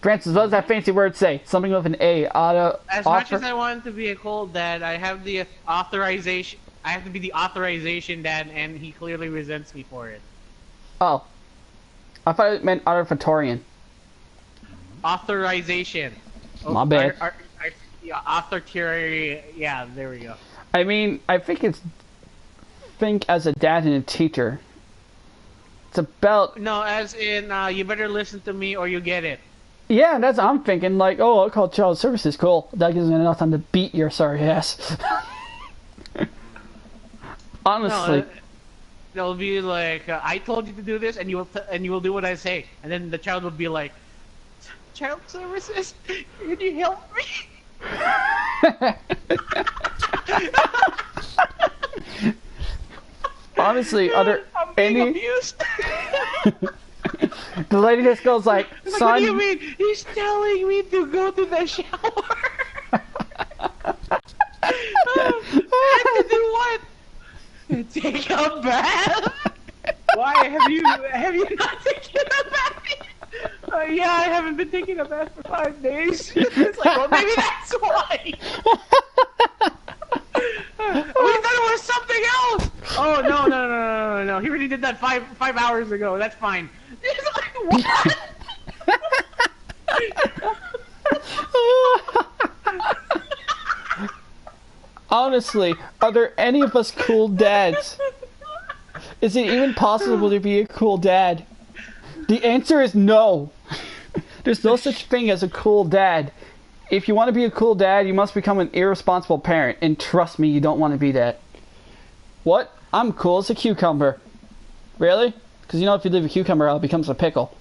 S1: Francis, what does that fancy word say? Something with an A.
S2: As much as I want to be a cool dad, I have the authorization. I have to be the authorization dad, and he clearly resents me for it.
S1: Oh. I thought it meant authorian.
S2: Authorization.
S1: My bad.
S2: Yeah, authoritarian. Yeah, there we go.
S1: I mean, I think it's think as a dad and a teacher. It's about
S2: No, as in you better listen to me or you get it.
S1: yeah. That's I'm thinking like oh I'll call child services. Cool. That gives me enough time to beat your sorry ass. Honestly.
S2: No, they'll be like, I told you to do this, and you will do what I say, and then the child will be like, child services, can you help me?
S1: Honestly, other
S2: I'm being
S1: any
S2: abused.
S1: the lady just goes like,
S2: Like,
S1: son.
S2: what do you mean? He's telling me to go to the shower. And to do what? Take a bath. Why have you not taken a bath? Yeah, I haven't been taking a bath for 5 days. It's like, well, maybe that's why. We thought it was something else. Oh no! He already did that five hours ago. That's fine. It's like what?
S1: Honestly, are there any of us cool dads? Is it even possible to be a cool dad? The answer is no. There's no such thing as a cool dad. If you want to be a cool dad, you must become an irresponsible parent. And trust me, you don't want to be that. What? I'm cool as a cucumber. Really? Because you know if you leave a cucumber out, it becomes a pickle.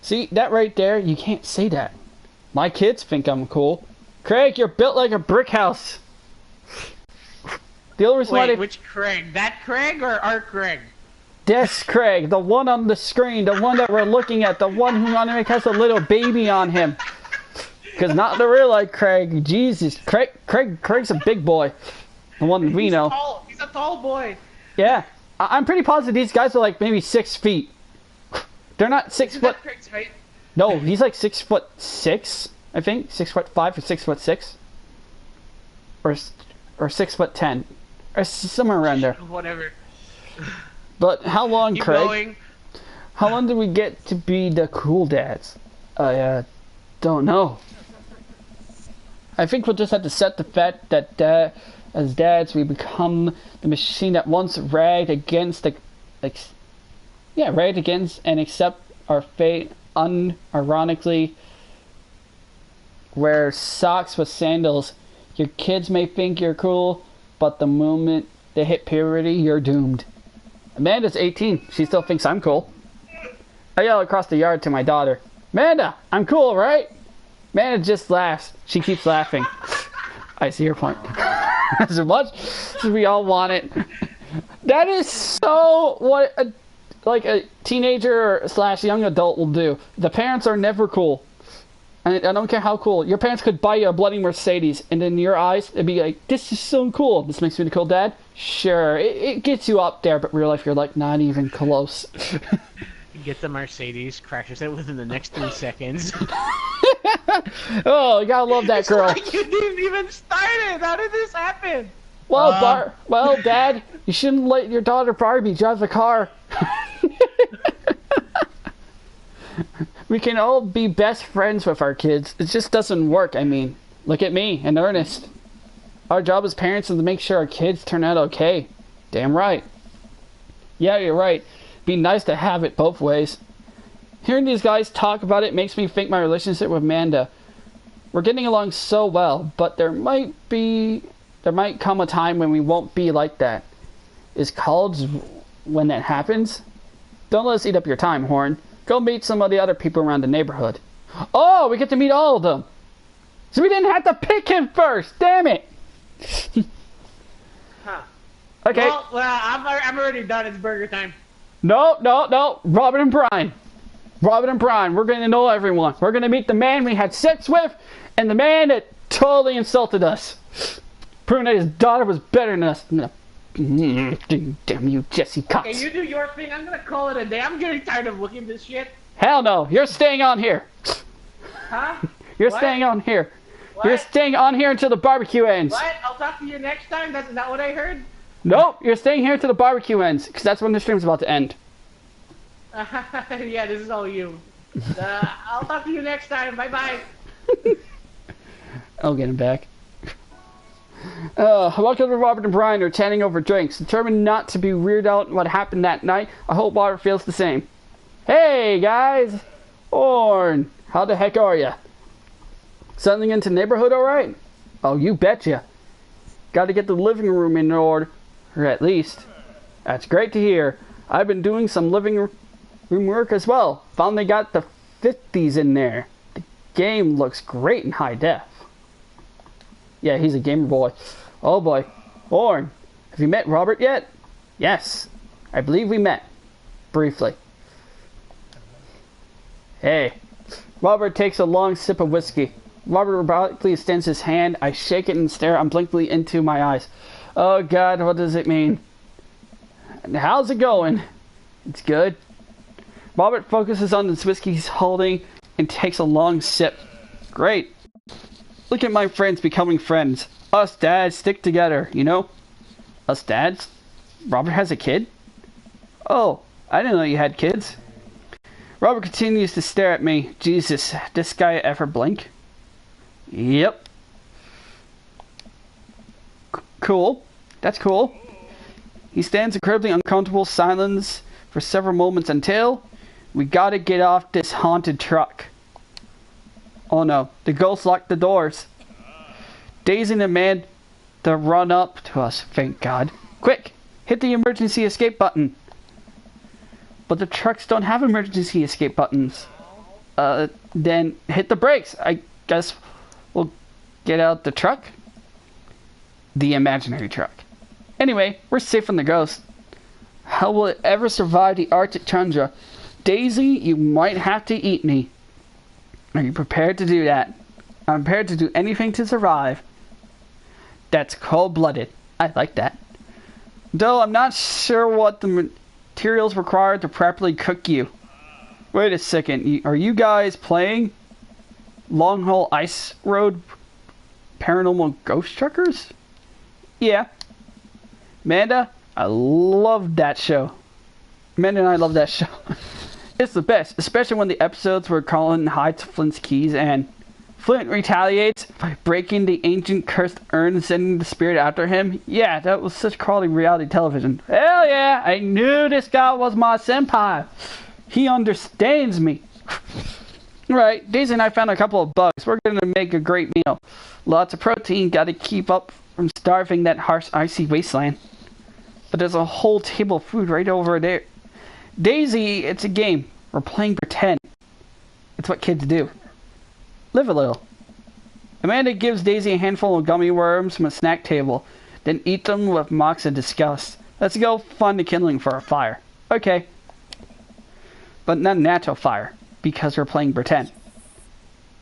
S1: See, that right there, you can't say that. My kids think I'm cool. Craig, you're built like a brick house. The only reason why
S2: Wait, which Craig? That Craig or our Craig?
S1: This Craig, the one on the screen, the one that we're looking at, the one who has a little baby on him. Because not the real like Craig. Jesus, Craig's a big boy. The one we know.
S2: Tall. He's a tall boy.
S1: Yeah, I'm pretty positive these guys are like maybe 6 feet. They're not 6 foot.
S2: Craig's height.
S1: No, he's like 6'6", I think, 6'5" or 6'6", or 6'10", or somewhere around there.
S2: Whatever.
S1: But how long,
S2: Keep
S1: Craig?
S2: going.
S1: How long do we get to be the cool dads? I don't know. I think we'll just have to set the fact that as dads we become the machine that once ragged against the ragged against and accept our fate unironically wear socks with sandals. Your kids may think you're cool, but the moment they hit puberty, you're doomed. Amanda's 18. She still thinks I'm cool. I yell across the yard to my daughter, Amanda, I'm cool, right? Amanda just laughs. She keeps laughing. I see her point. As much as we all want it. That is so what a teenager / young adult will do. The parents are never cool. And I don't care how cool. Your parents could buy you a bloody Mercedes, and in your eyes, it'd be like, this is so cool. This makes me the cool dad? Sure, it gets you up there, but real life, you're like, not even close.
S2: Get the Mercedes, crashes it within the next 3 seconds.
S1: Oh, you gotta love that girl.
S2: Like you didn't even start it. How did this happen?
S1: Well, Dad, you shouldn't let your daughter Barbie drive the car. We can all be best friends with our kids. It just doesn't work. I mean, look at me and Ernest. Our job as parents is to make sure our kids turn out okay. Damn right. Yeah, you're right. Be nice to have it both ways. Hearing these guys talk about it makes me think my relationship with Amanda. We're getting along so well, but there might come a time when we won't be like that. Is college when that happens? Don't let us eat up your time, Horn. Go meet some of the other people around the neighborhood. Oh, we get to meet all of them. So we didn't have to pick him first. Damn it.
S2: Huh.
S1: Okay.
S2: Well, I'm already done. It's burger time.
S1: No. Robert and Brian. We're going to know everyone. We're going to meet the man we had sex with and the man that totally insulted us. Proving that his daughter was better than us. Damn you, Jesse Cox.
S2: Okay, you do your thing. I'm going to call it a day. I'm getting tired of looking at this shit.
S1: Hell no. You're staying on here.
S2: Huh?
S1: You're
S2: What?
S1: staying on here. You're staying on here until the barbecue ends.
S2: What? I'll talk to you next time? That's not what I heard?
S1: Nope, you're staying here until the barbecue ends, because that's when the stream's about to end.
S2: Yeah, this is all you. I'll talk to you next time. Bye-bye.
S1: I'll get him back. Welcome to Robert and Brian are chatting over drinks. Determined not to be weirded out what happened that night, I hope Robert feels the same. Hey, guys! Orn, how the heck are ya? Settling into the neighborhood alright? Oh, you betcha. Gotta get the living room in order, or at least. That's great to hear. I've been doing some living room work as well. Found they got the 50s in there. The game looks great in high def. Yeah, he's a gamer boy. Oh boy. Orn, have you met Robert yet? Yes, I believe we met. Briefly. Hey. Robert takes a long sip of whiskey. Robert robotically extends his hand. I shake it and stare unblinkingly into my eyes. Oh God, what does it mean? How's it going? It's good. Robert focuses on this whiskey he's holding and takes a long sip. Great. Look at my friends becoming friends. Us dads stick together, you know? Us dads? Robert has a kid? Oh, I didn't know you had kids. Robert continues to stare at me. Jesus, this guy ever blink? Yep. Cool. That's cool. He stands incredibly uncomfortable silence for several moments until we gotta get off this haunted truck. Oh no, the ghost locked the doors. Daisy and Amanda run up to us, thank God. Quick, hit the emergency escape button. But the trucks don't have emergency escape buttons. Then hit the brakes. I guess we'll get out the truck. The imaginary truck. Anyway, we're safe from the ghost. How will it ever survive the Arctic tundra? Daisy, you might have to eat me. Are you prepared to do that? I'm prepared to do anything to survive. That's cold-blooded. I like that. Though I'm not sure what the materials required to properly cook you. Wait a second. Are you guys playing Long Haul Ice Road Paranormal Ghost Truckers? Yeah. Amanda, I love that show. Amanda and I love that show. It's the best, especially when the episodes where Colin hides Flint's keys and Flint retaliates by breaking the ancient cursed urn and sending the spirit after him. Yeah, that was such quality reality television. Hell yeah, I knew this guy was my senpai. He understands me. Right, Daisy and I found a couple of bugs. We're gonna make a great meal. Lots of protein, gotta keep up from starving that harsh, icy wasteland. But there's a whole table of food right over there. Daisy, it's a game. We're playing pretend. It's what kids do. Live a little. Amanda gives Daisy a handful of gummy worms from a snack table, then eat them with mocks of disgust. Let's go find the kindling for a fire. Okay. But not a natural fire, because we're playing pretend.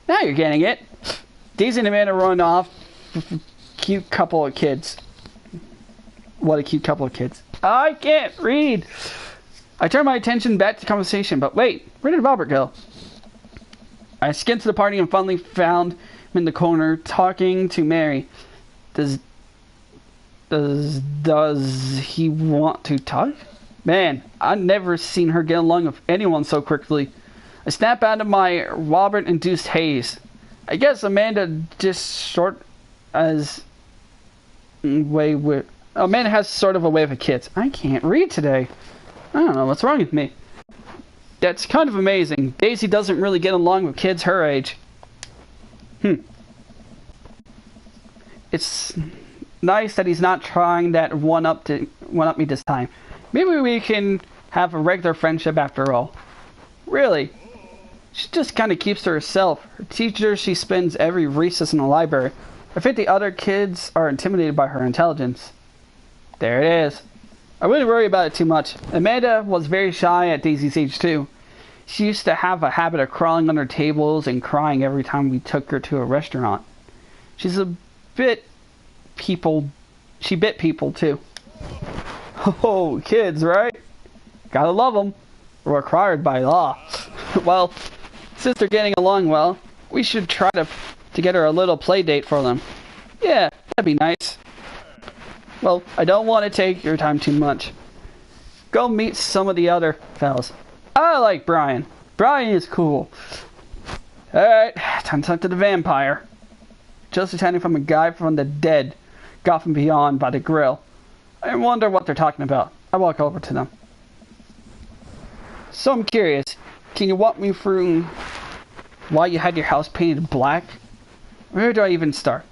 S1: Now you're getting it. Daisy and Amanda run off with a cute couple of kids. What a cute couple of kids. I can't read. I turn my attention back to the conversation, but wait, where did Robert go? I skimmed to the party and finally found him in the corner talking to Mary. Does he want to talk? Man, I've never seen her get along with anyone so quickly. I snap out of my Robert-induced haze. I guess Amanda just Amanda has sort of a way with kids. I can't read today. I don't know what's wrong with me. That's kind of amazing. Daisy doesn't really get along with kids her age. It's nice that he's not trying that one up me this time. Maybe we can have a regular friendship after all. Really? She just kind of keeps to herself. Her teacher, she spends every recess in the library. I think the other kids are intimidated by her intelligence. There it is. I wouldn't worry about it too much. Amanda was very shy at Daisy's age too. She used to have a habit of crawling under tables and crying every time we took her to a restaurant. She bit people too. Oh, kids, right? Gotta love them. Required by law. Well, since they're getting along well, we should try to to get her a little play date for them. Yeah, that'd be nice. Well, I don't want to take your time too much. Go meet some of the other fellas. I like Brian. Brian is cool. Alright, time to talk to the vampire. Just returning from a guy from the dead, Gotham Beyond by the grill. I wonder what they're talking about. I walk over to them. So I'm curious, can you walk me through why you had your house painted black? Where do I even start?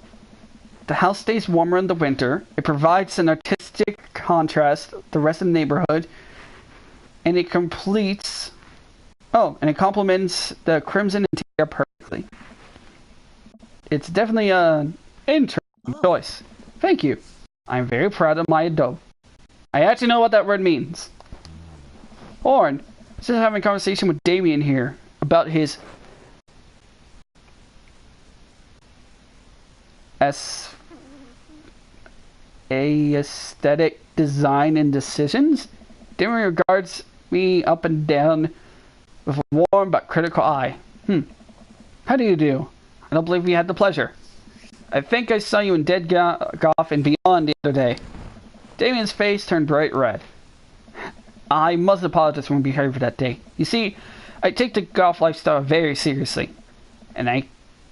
S1: The house stays warmer in the winter. It provides an artistic contrast to the rest of the neighborhood. And it complements the crimson interior perfectly. It's definitely an interesting choice. Thank you. I'm very proud of my adobe. I actually know what that word means. Horn, just having a conversation with Damien here about his aesthetic design and decisions. Damien regards me up and down with a warm but critical eye. How do you do? I don't believe we had the pleasure. I think I saw you in Dead Goth and Beyond the other day. Damien's face turned bright red. I must apologize for my behavior that day. You see, I take the golf lifestyle very seriously, and I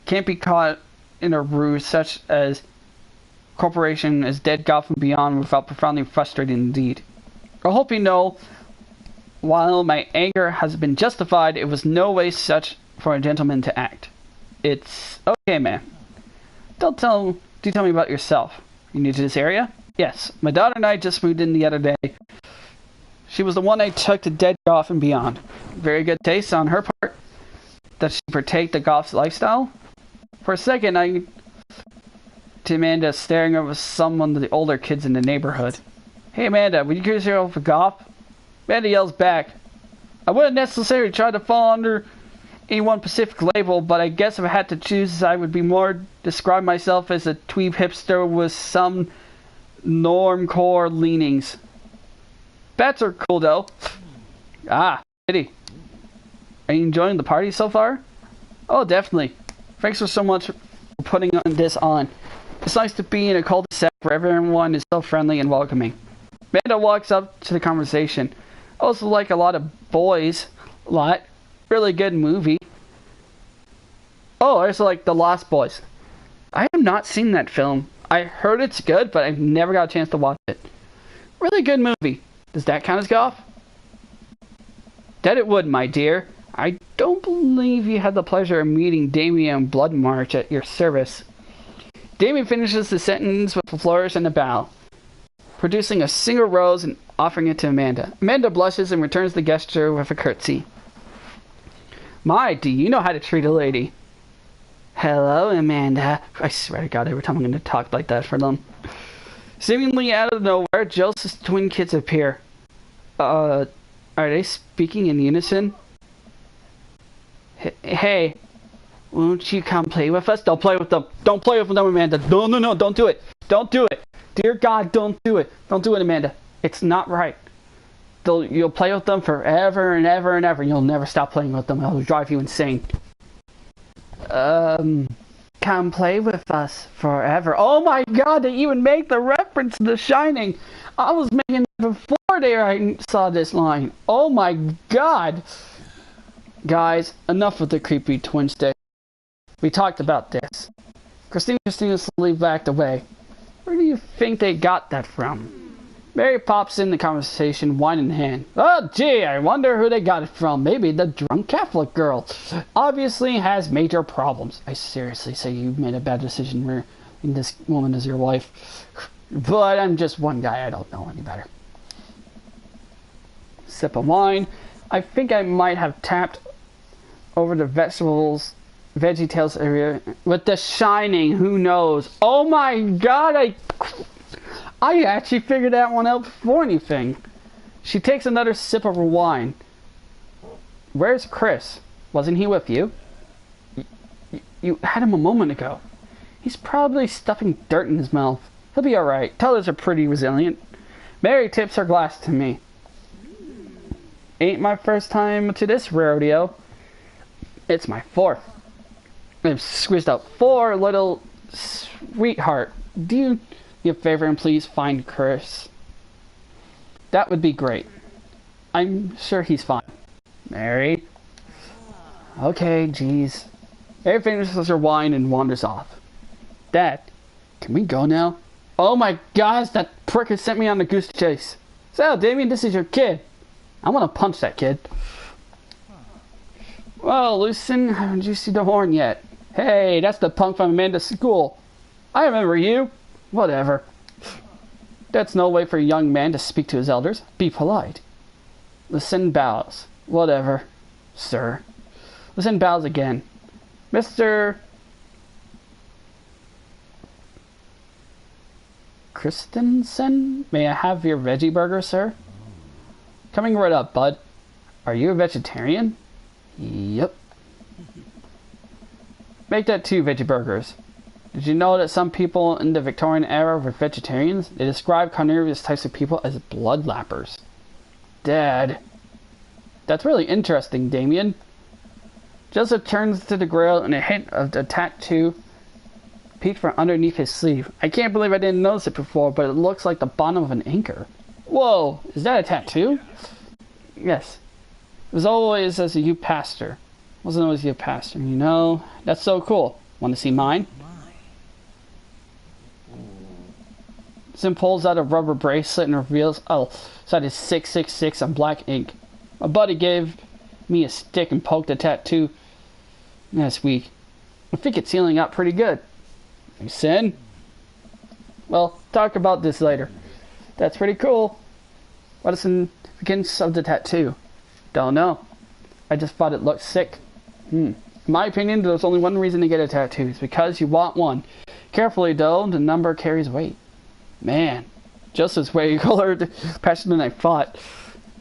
S1: can't be caught in a ruse such as corporation as Dead Goth and Beyond without profoundly frustrating indeed. I hope you know, while my anger has been justified, it was no way such for a gentleman to act. It's okay, man. Do tell me about yourself. You new to this area? Yes, my daughter and I just moved in the other day. She was the one I took to Dead Goth and Beyond. Very good taste on her part. Does she partake the Goth's lifestyle? For a second, I to Amanda staring over some of the older kids in the neighborhood. Hey Amanda, would you consider yourself a Goth? Amanda yells back. I wouldn't necessarily try to fall under any one specific label, but I guess if I had to choose, I would be more describe myself as a dweeb hipster with some normcore leanings. Bats are cool though. Ah, pity. Are you enjoying the party so far? Oh, definitely. Thanks so much for putting this on. It's nice to be in a cul-de-sac where everyone is so friendly and welcoming. Amanda walks up to the conversation. Also like a lot of boys. A lot. Really good movie. Oh, I also like The Lost Boys. I have not seen that film. I heard it's good, but I've never got a chance to watch it. Really good movie. Does that count as golf? That it would, my dear. I don't believe you had the pleasure of meeting Damien Bloodmarch at your service. Damien finishes the sentence with a flourish and a bow, producing a single rose and offering it to Amanda. Amanda blushes and returns the gesture with a curtsy. My, do you know how to treat a lady? Hello, Amanda. I swear to God, every time I'm going to talk like that for them. Seemingly out of nowhere, Joseph's twin kids appear. Are they speaking in unison? Hey, won't you come play with us? Don't play with them. Don't play with them, Amanda. No, don't do it. Don't do it. Dear God, don't do it. Don't do it, Amanda. It's not right. You'll play with them forever and ever and ever. You'll never stop playing with them. It'll drive you insane. Come play with us forever. Oh my God, they even make the reference to The Shining. I was making it before I saw this line. Oh my God. Guys, enough with the creepy twin stick. We talked about this. Christina slowly backed away. Where do you think they got that from? Mary pops in the conversation, wine in hand. Oh gee, I wonder who they got it from. Maybe the drunk Catholic girl. Obviously has major problems. I seriously say you made a bad decision in this woman as your wife. But I'm just one guy, I don't know any better. Sip of wine. I think I might have tapped over the VeggieTales area with The Shining. Who knows? Oh my God, I actually figured that one out before anything. She takes another sip of her wine. Where's Chris? Wasn't he with you? You had him a moment ago. He's probably stuffing dirt in his mouth. He'll be alright. Tellers are pretty resilient. Mary tips her glass to me. Ain't my first time to this rodeo. It's my fourth. I've squeezed out 4 little sweetheart. Do you me a favor and please find Chris? That would be great. I'm sure he's fine. Mary? Okay, jeez. Mary finishes her wine and wanders off. Dad, can we go now? Oh my gosh, that prick has sent me on a goose chase. So, Damien, this is your kid. I want to punch that kid. Well, Lucien, haven't you seen the horn yet? Hey, that's the punk from Amanda's school. I remember you. Whatever. That's no way for a young man to speak to his elders. Be polite. Lucien bows. Whatever, sir. Lucien bows again. Mr. Christensen, may I have your veggie burger, sir? Coming right up, bud. Are you a vegetarian? Yep. Make that 2 veggie burgers. Did you know that some people in the Victorian era were vegetarians? They described carnivorous types of people as blood lappers. Dad. That's really interesting, Damien. Joseph turns to the grill and a hint of the tattoo peeked from underneath his sleeve. I can't believe I didn't notice it before, but it looks like the bottom of an anchor. Whoa, is that a tattoo? Yes. It was always as a youth pastor. Wasn't always a youth pastor, you know? That's so cool. Want to see mine? Sim pulls out a rubber bracelet and reveals, oh, so that is 666 on black ink. My buddy gave me a stick and poked a tattoo last week. I think it's healing up pretty good. You sin? Well, talk about this later. That's pretty cool. What is the significance of the tattoo? Don't know. I just thought it looked sick. In my opinion, there's only one reason to get a tattoo. It's because you want one. Carefully though, the number carries weight. Man, Joseph's way cooler passion than I thought.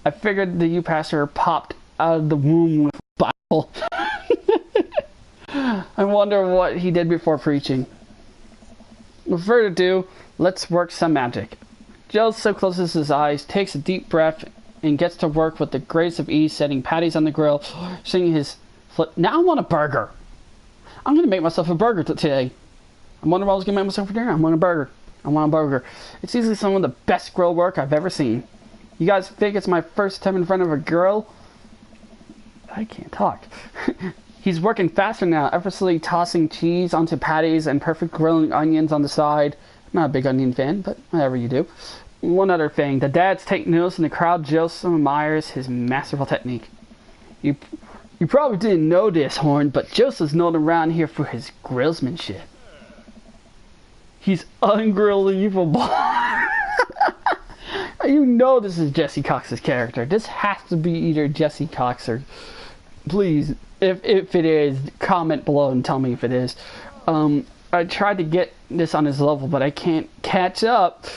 S1: I figured the youth pastor popped out of the womb with a Bible. I wonder what he did before preaching. Without further ado, let's work some magic. Joseph closes his eyes, takes a deep breath, and gets to work with the grace of ease, setting patties on the grill, singing his flip. Now I want a burger. I'm going to make myself a burger today. I wonder what I was going to make myself for dinner. I want a burger. I want a burger. It's easily some of the best grill work I've ever seen. You guys think it's my first time in front of a grill? I can't talk. He's working faster now, effortlessly tossing cheese onto patties and perfect grilling onions on the side. Not a big onion fan, but whatever you do. One other thing, the dads take notice and the crowd Joseph admires his masterful technique. You probably didn't know this, Horn, but Joseph's known around here for his grillsmanship. He's unbelievable. You know this is Jesse Cox's character. This has to be either Jesse Cox or... Please, if it is, comment below and tell me if it is. I tried to get this on his level, but I can't catch up.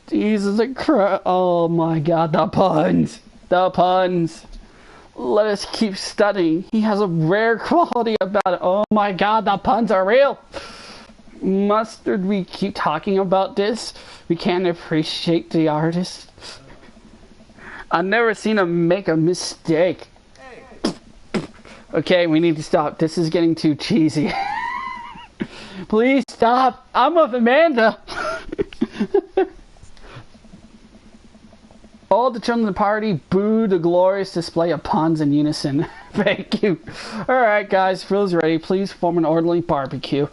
S1: Jesus Christ. Oh my god, the puns. The puns. Let us keep studying. He has a rare quality about it. Oh my god, the puns are real. Mustard, we keep talking about this? We can't appreciate the artist. I've never seen him make a mistake. Okay, we need to stop. This is getting too cheesy. Please stop. I'm with Amanda. All the children of the party boo the glorious display of puns in unison. Thank you. Alright guys, food's ready. Please form an orderly barbecue.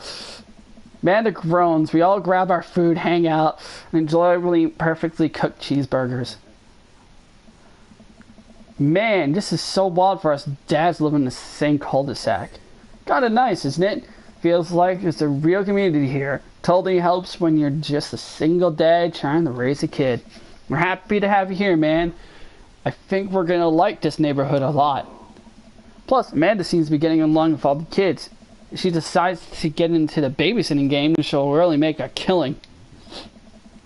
S1: Amanda groans. We all grab our food, hang out, and enjoy perfectly cooked cheeseburgers. Man, this is so wild for us dads living in the same cul-de-sac. Kinda nice, isn't it? Feels like there's a real community here. Totally helps when you're just a single dad trying to raise a kid. We're happy to have you here, man. I think we're gonna like this neighborhood a lot. Plus, Amanda seems to be getting along with all the kids. If she decides to get into the babysitting game, she'll really make a killing.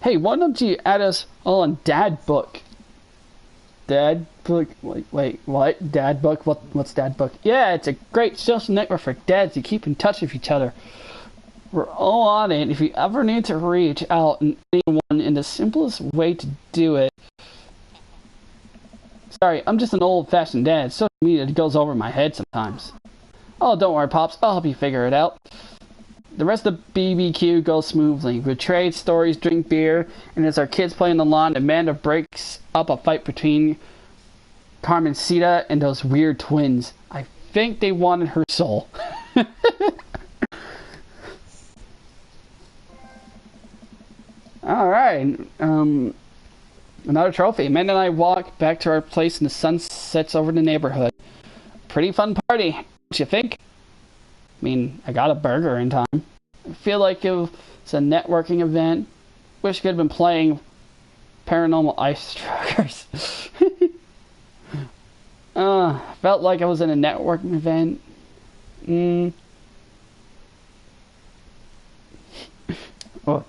S1: Hey, why don't you add us all on Dad Book? Dad Book? Wait, what? Dad Book? What's Dad Book? Yeah, it's a great social network for dads to keep in touch with each other. We're all on it. If you ever need to reach out to anyone, in the simplest way to do it. Sorry, I'm just an old-fashioned dad. Social media goes over my head sometimes. Oh, don't worry, Pops. I'll help you figure it out. The rest of the BBQ goes smoothly. We trade stories, drink beer, and as our kids play on the lawn, Amanda breaks up a fight between Carmencita and those weird twins. I think they wanted her soul. Alright, another trophy. Amanda and I walk back to our place and the sun sets over the neighborhood. Pretty fun party, don't you think? I mean, I got a burger in time. I feel like it was a networking event. Wish I could have been playing Paranormal Ice Truckers. Felt like I was in a networking event. Well,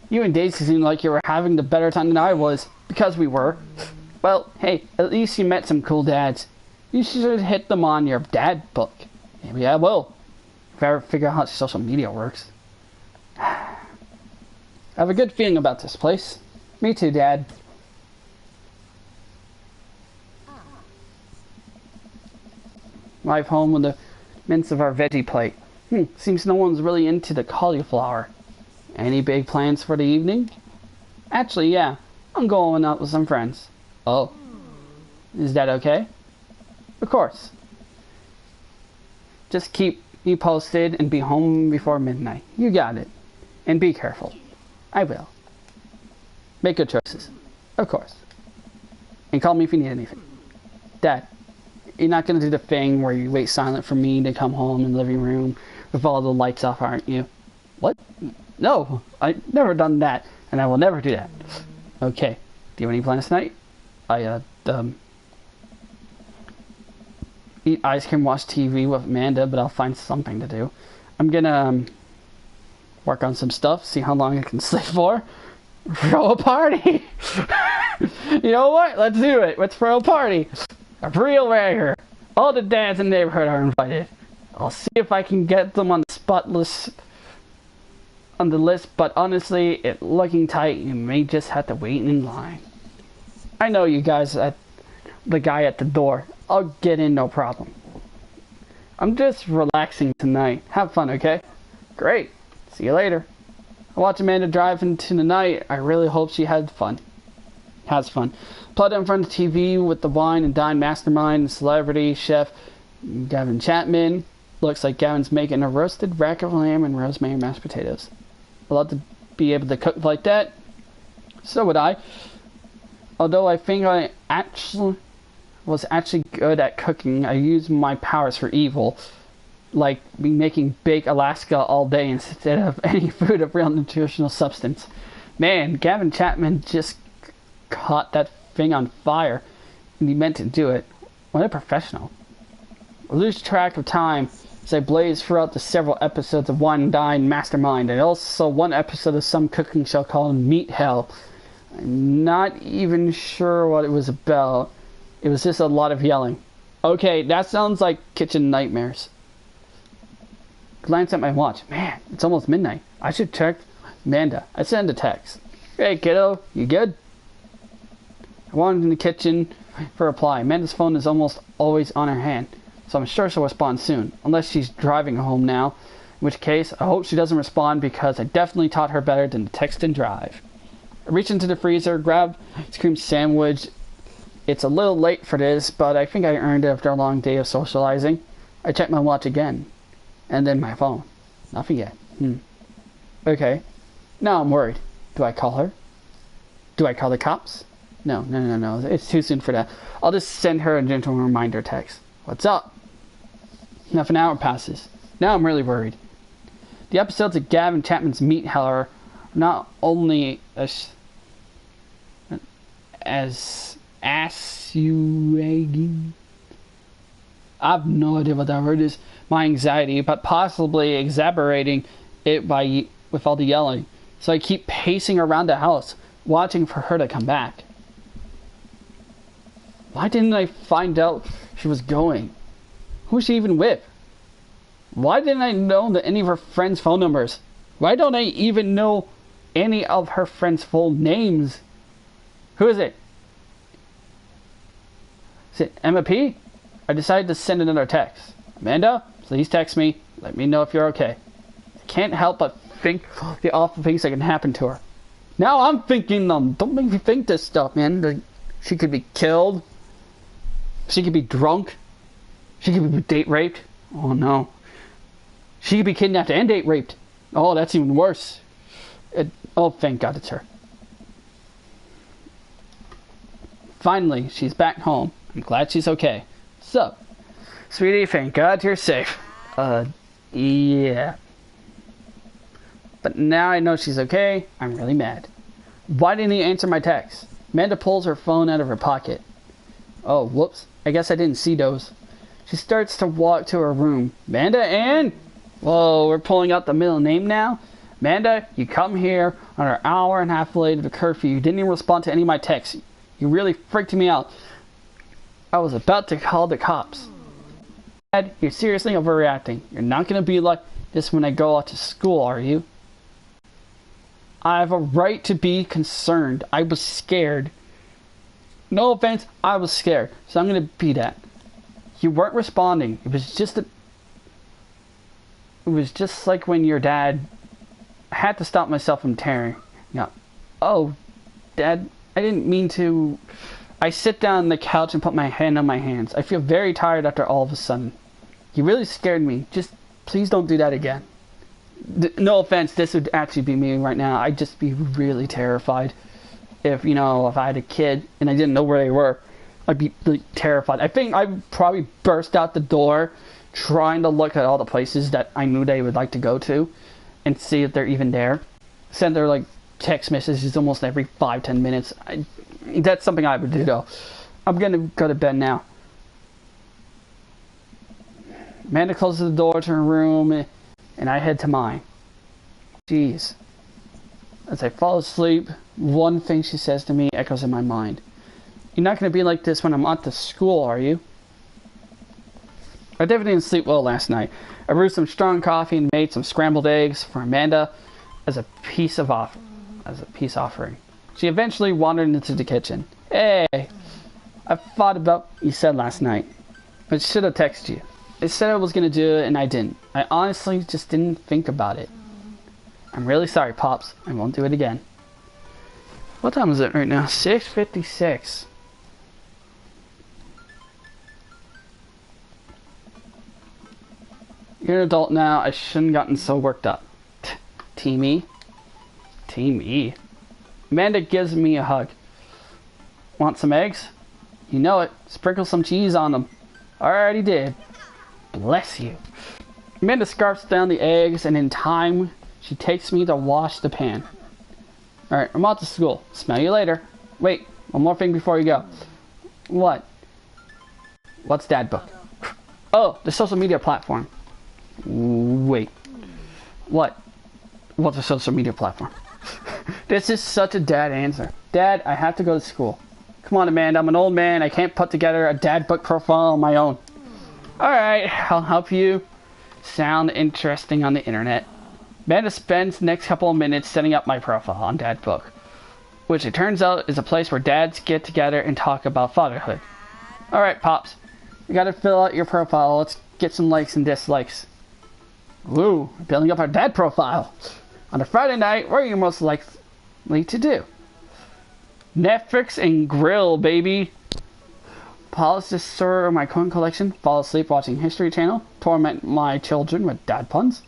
S1: you and Daisy seemed like you were having the better time than I was, because we were. Well, hey, at least you met some cool dads. You should hit them on your dad book. Maybe I will. If I ever figure out how social media works. I have a good feeling about this place. Me too, Dad. Life home with the mince of our veggie plate. Seems no one's really into the cauliflower. Any big plans for the evening? Actually, yeah. I'm going out with some friends. Oh. Is that okay? Of course. Just keep me posted and be home before midnight. You got it. And be careful. I will. Make good choices. Of course. And call me if you need anything. Dad, you're not going to do the thing where you wait silent for me to come home in the living room with all the lights off, aren't you? What? No, I've never done that, and I will never do that. Okay. Do you have any plans tonight? Eat ice cream, watch TV with Amanda, but I'll find something to do. I'm gonna work on some stuff, see how long I can sleep for. Throw a party! You know what? Let's do it. Let's throw a party. A real rager. All the dads in the neighborhood are invited. I'll see if I can get them on the spot list. On the list, but honestly, it looking tight, you may just have to wait in line. I know you guys at the guy at the door. I'll get in, no problem. I'm just relaxing tonight. Have fun, okay? Great. See you later. I watch Amanda drive into the night. I really hope she had fun. Has fun. Plugged in front of the TV with the wine and dine mastermind, celebrity chef Gavin Chapman. Looks like Gavin's making a roasted rack of lamb and rosemary mashed potatoes. I'd love to be able to cook like that. So would I. Although I think I was actually good at cooking, I used my powers for evil. Like me making baked Alaska all day instead of any food of real nutritional substance. Man, Gavin Chapman just caught that thing on fire. And he meant to do it. What a professional. I lose track of time as I blaze throughout the several episodes of Wine and Dine Mastermind, and also one episode of some cooking show called Meat Hell. I'm not even sure what it was about. It was just a lot of yelling. Okay, that sounds like kitchen nightmares. Glance at my watch. Man, it's almost midnight. I should check Amanda. I send a text. Hey kiddo, you good? I wandered in the kitchen for a reply. Amanda's phone is almost always on her hand, so I'm sure she'll respond soon, unless she's driving home now, in which case I hope she doesn't respond because I definitely taught her better than to text and drive. I reach into the freezer, grab ice cream sandwich. It's a little late for this, but I think I earned it after a long day of socializing. I check my watch again, and then my phone. Nothing yet. Okay. Now I'm worried. Do I call her? Do I call the cops? No. It's too soon for that. I'll just send her a gentle reminder text. What's up? Half an hour passes. Now I'm really worried. The episodes of Gavin Chapman's Meat Hell are not only as assuaging. I've no idea what that word is. My anxiety, but possibly exacerbating it with all the yelling. So I keep pacing around the house, watching for her to come back. Why didn't I find out she was going? Who is she even with? Why didn't I know any of her friends' phone numbers? Why don't I even know any of her friends' full names? Who is it? Is it Emma P? I decided to send another text. Amanda, please text me. Let me know if you're okay. I can't help but think the awful things that can happen to her. Now I'm thinking them. Don't make me think this stuff, man. She could be killed. She could be drunk. She could be date raped. Oh no. She could be kidnapped and date raped. Oh, that's even worse. Oh, thank God it's her. Finally, she's back home. I'm glad she's okay. So, sweetie, thank God you're safe. Yeah. But now I know she's okay, I'm really mad. Why didn't he answer my text? Amanda pulls her phone out of her pocket. Oh, whoops. I guess I didn't see those. She starts to walk to her room. Amanda, Ann? Whoa, we're pulling out the middle name now? Amanda, you come here on an hour and a half late to curfew. You didn't even respond to any of my texts. You really freaked me out. I was about to call the cops. Dad, you're seriously overreacting. You're not going to be like this when I go out to school, are you? I have a right to be concerned. I was scared. No offense, I was scared. So I'm going to be that. You weren't responding. It was just like when your dad... I had to stop myself from tearing. Yeah. Oh, Dad, I didn't mean to... I sit down on the couch and put my hand on my hands. I feel very tired after all of a sudden. You really scared me. Just please don't do that again. No offense, this would actually be me right now. I'd just be really terrified. If I had a kid and I didn't know where they were, I'd be really terrified. I think I would probably burst out the door trying to look at all the places that I knew they would like to go to and see if they're even there. Send their text messages almost every 5-10 minutes. That's something I would do though. I'm gonna go to bed now. Amanda closes the door to her room and I head to mine. Jeez. As I fall asleep, one thing she says to me echoes in my mind. You're not gonna be like this when I'm at the school, are you? I definitely didn't sleep well last night. I brewed some strong coffee and made some scrambled eggs for Amanda as a peace offering. She eventually wandered into the kitchen. Hey, I thought about what you said last night. I should have texted you. I said I was going to do it and I didn't. I honestly just didn't think about it. I'm really sorry, Pops. I won't do it again. What time is it right now? 6:56. You're an adult now. I shouldn't have gotten so worked up. Team E? Team E? Amanda gives me a hug. Want some eggs? You know it. Sprinkle some cheese on them. Already did. Bless you. Amanda scarfs down the eggs, and in time, she takes me to wash the pan. Alright, I'm off to school. Smell you later. Wait, one more thing before you go. What? What's Dad book? Oh, the social media platform. Wait. What? What's a social media platform? This is such a dad answer. Dad, I have to go to school. Come on, Amanda, I'm an old man. I can't put together a dad book profile on my own. Alright, I'll help you sound interesting on the internet. Amanda spends the next couple of minutes setting up my profile on Dad Book, which it turns out is a place where dads get together and talk about fatherhood. Alright, Pops, you gotta fill out your profile. Let's get some likes and dislikes. Woo, building up our dad profile. On a Friday night, what are you most likely to do? Netflix and grill, baby. Polish the store of my coin collection. Fall asleep watching History Channel. Torment my children with dad puns.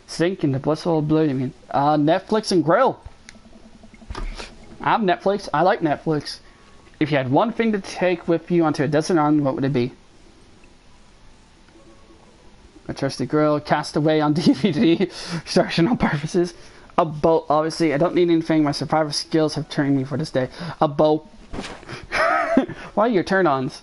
S1: Sink into blissful oblivion. Netflix and grill. I have Netflix. I like Netflix. If you had one thing to take with you onto a desert island, what would it be? A trusty grill, Castaway on DVD, instructional purposes. A boat, obviously. I don't need anything. My survivor skills have trained me for this day. A boat. What are your turn-ons?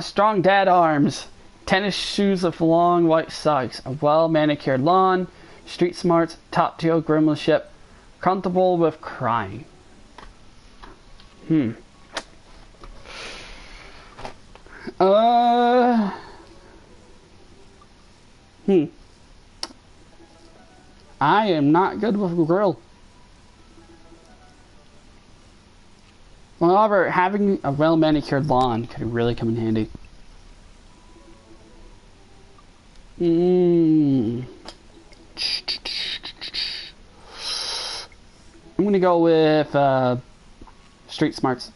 S1: Strong dad arms. Tennis shoes with long white socks. A well-manicured lawn. Street smarts. Top-tier gremlinship. Comfortable with crying. I am not good with a grill. However, having a well-manicured lawn could really come in handy. I'm gonna go with street smarts.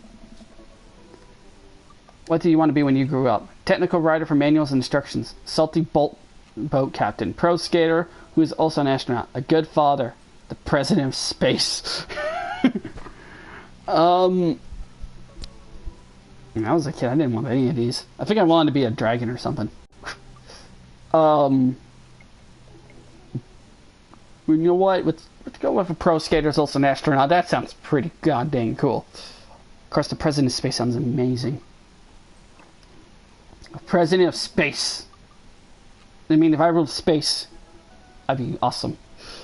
S1: What do you want to be when you grew up? Technical writer for manuals and instructions. Salty boat captain. Pro skater who is also an astronaut. A good father. The president of space. When I was a kid, I didn't want any of these. I think I wanted to be a dragon or something. You know what? Let's go with a pro skater who's also an astronaut. That sounds pretty goddamn cool. Of course, the president of space sounds amazing. A president of space. I mean, if I ruled space, that'd be awesome.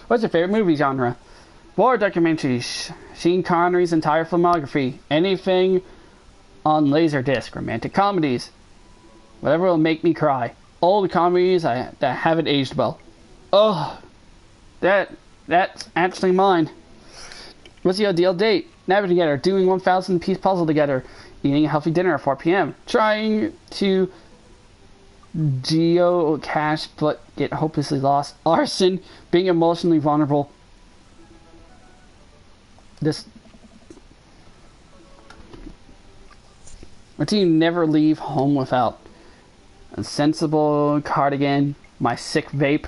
S1: What's your favorite movie genre? War documentaries. Sean Connery's entire filmography. Anything on Laserdisc. Romantic comedies. Whatever will make me cry. All the comedies that haven't aged well. Oh, that's actually mine. What's your ideal date? Napping together, doing 1,000 piece puzzle together, eating a healthy dinner at 4 p.m., trying to geocache but get hopelessly lost, arson, being emotionally vulnerable. What do you never leave home without? A sensible cardigan, my sick vape,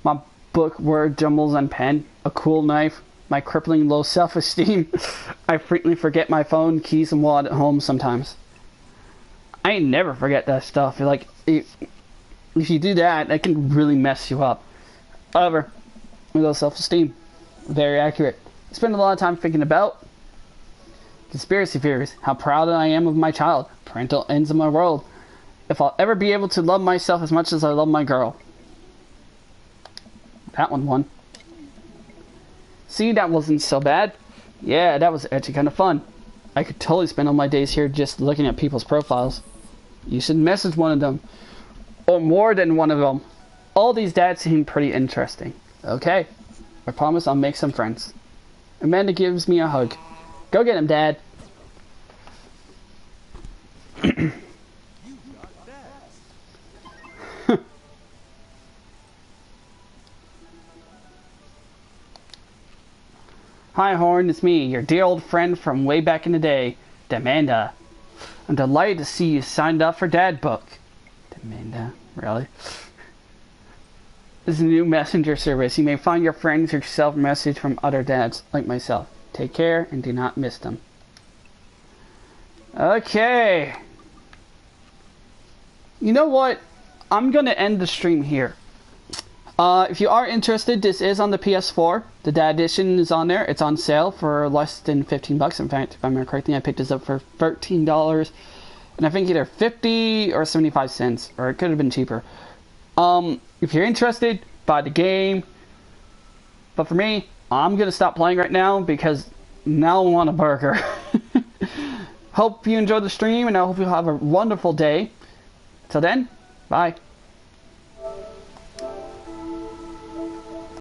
S1: my book word jumbles and pen, a cool knife, my crippling low self-esteem. I frequently forget my phone, keys, and wallet at home sometimes. I ain't never forget that stuff. Like, if you do that, that can really mess you up. However, low self-esteem, very accurate. I spend a lot of time thinking about conspiracy theories, how proud I am of my child, parental ends in my world, if I'll ever be able to love myself as much as I love my girl. That one won. See, that wasn't so bad. Yeah, that was actually kind of fun. I could totally spend all my days here just looking at people's profiles. You should message one of them. Or more than one of them. All these dads seem pretty interesting. Okay. I promise I'll make some friends. Amanda gives me a hug. Go get him, Dad. Hi, Horn, it's me, your dear old friend from way back in the day, Demanda. I'm delighted to see you signed up for Dad Book. Demanda, really? This is a new messenger service. You may find your friends yourself message from other dads, like myself. Take care and do not miss them. Okay. You know what? I'm going to end the stream here. If you are interested, this is on the PS4. The Dad Edition is on there. It's on sale for less than 15 bucks. In fact, if I remember correctly, I picked this up for $13. And I think either 50 or 75 cents. Or it could have been cheaper. If you're interested, buy the game. But for me, I'm going to stop playing right now because now I want a burger. Hope you enjoyed the stream and I hope you have a wonderful day. Till then, bye.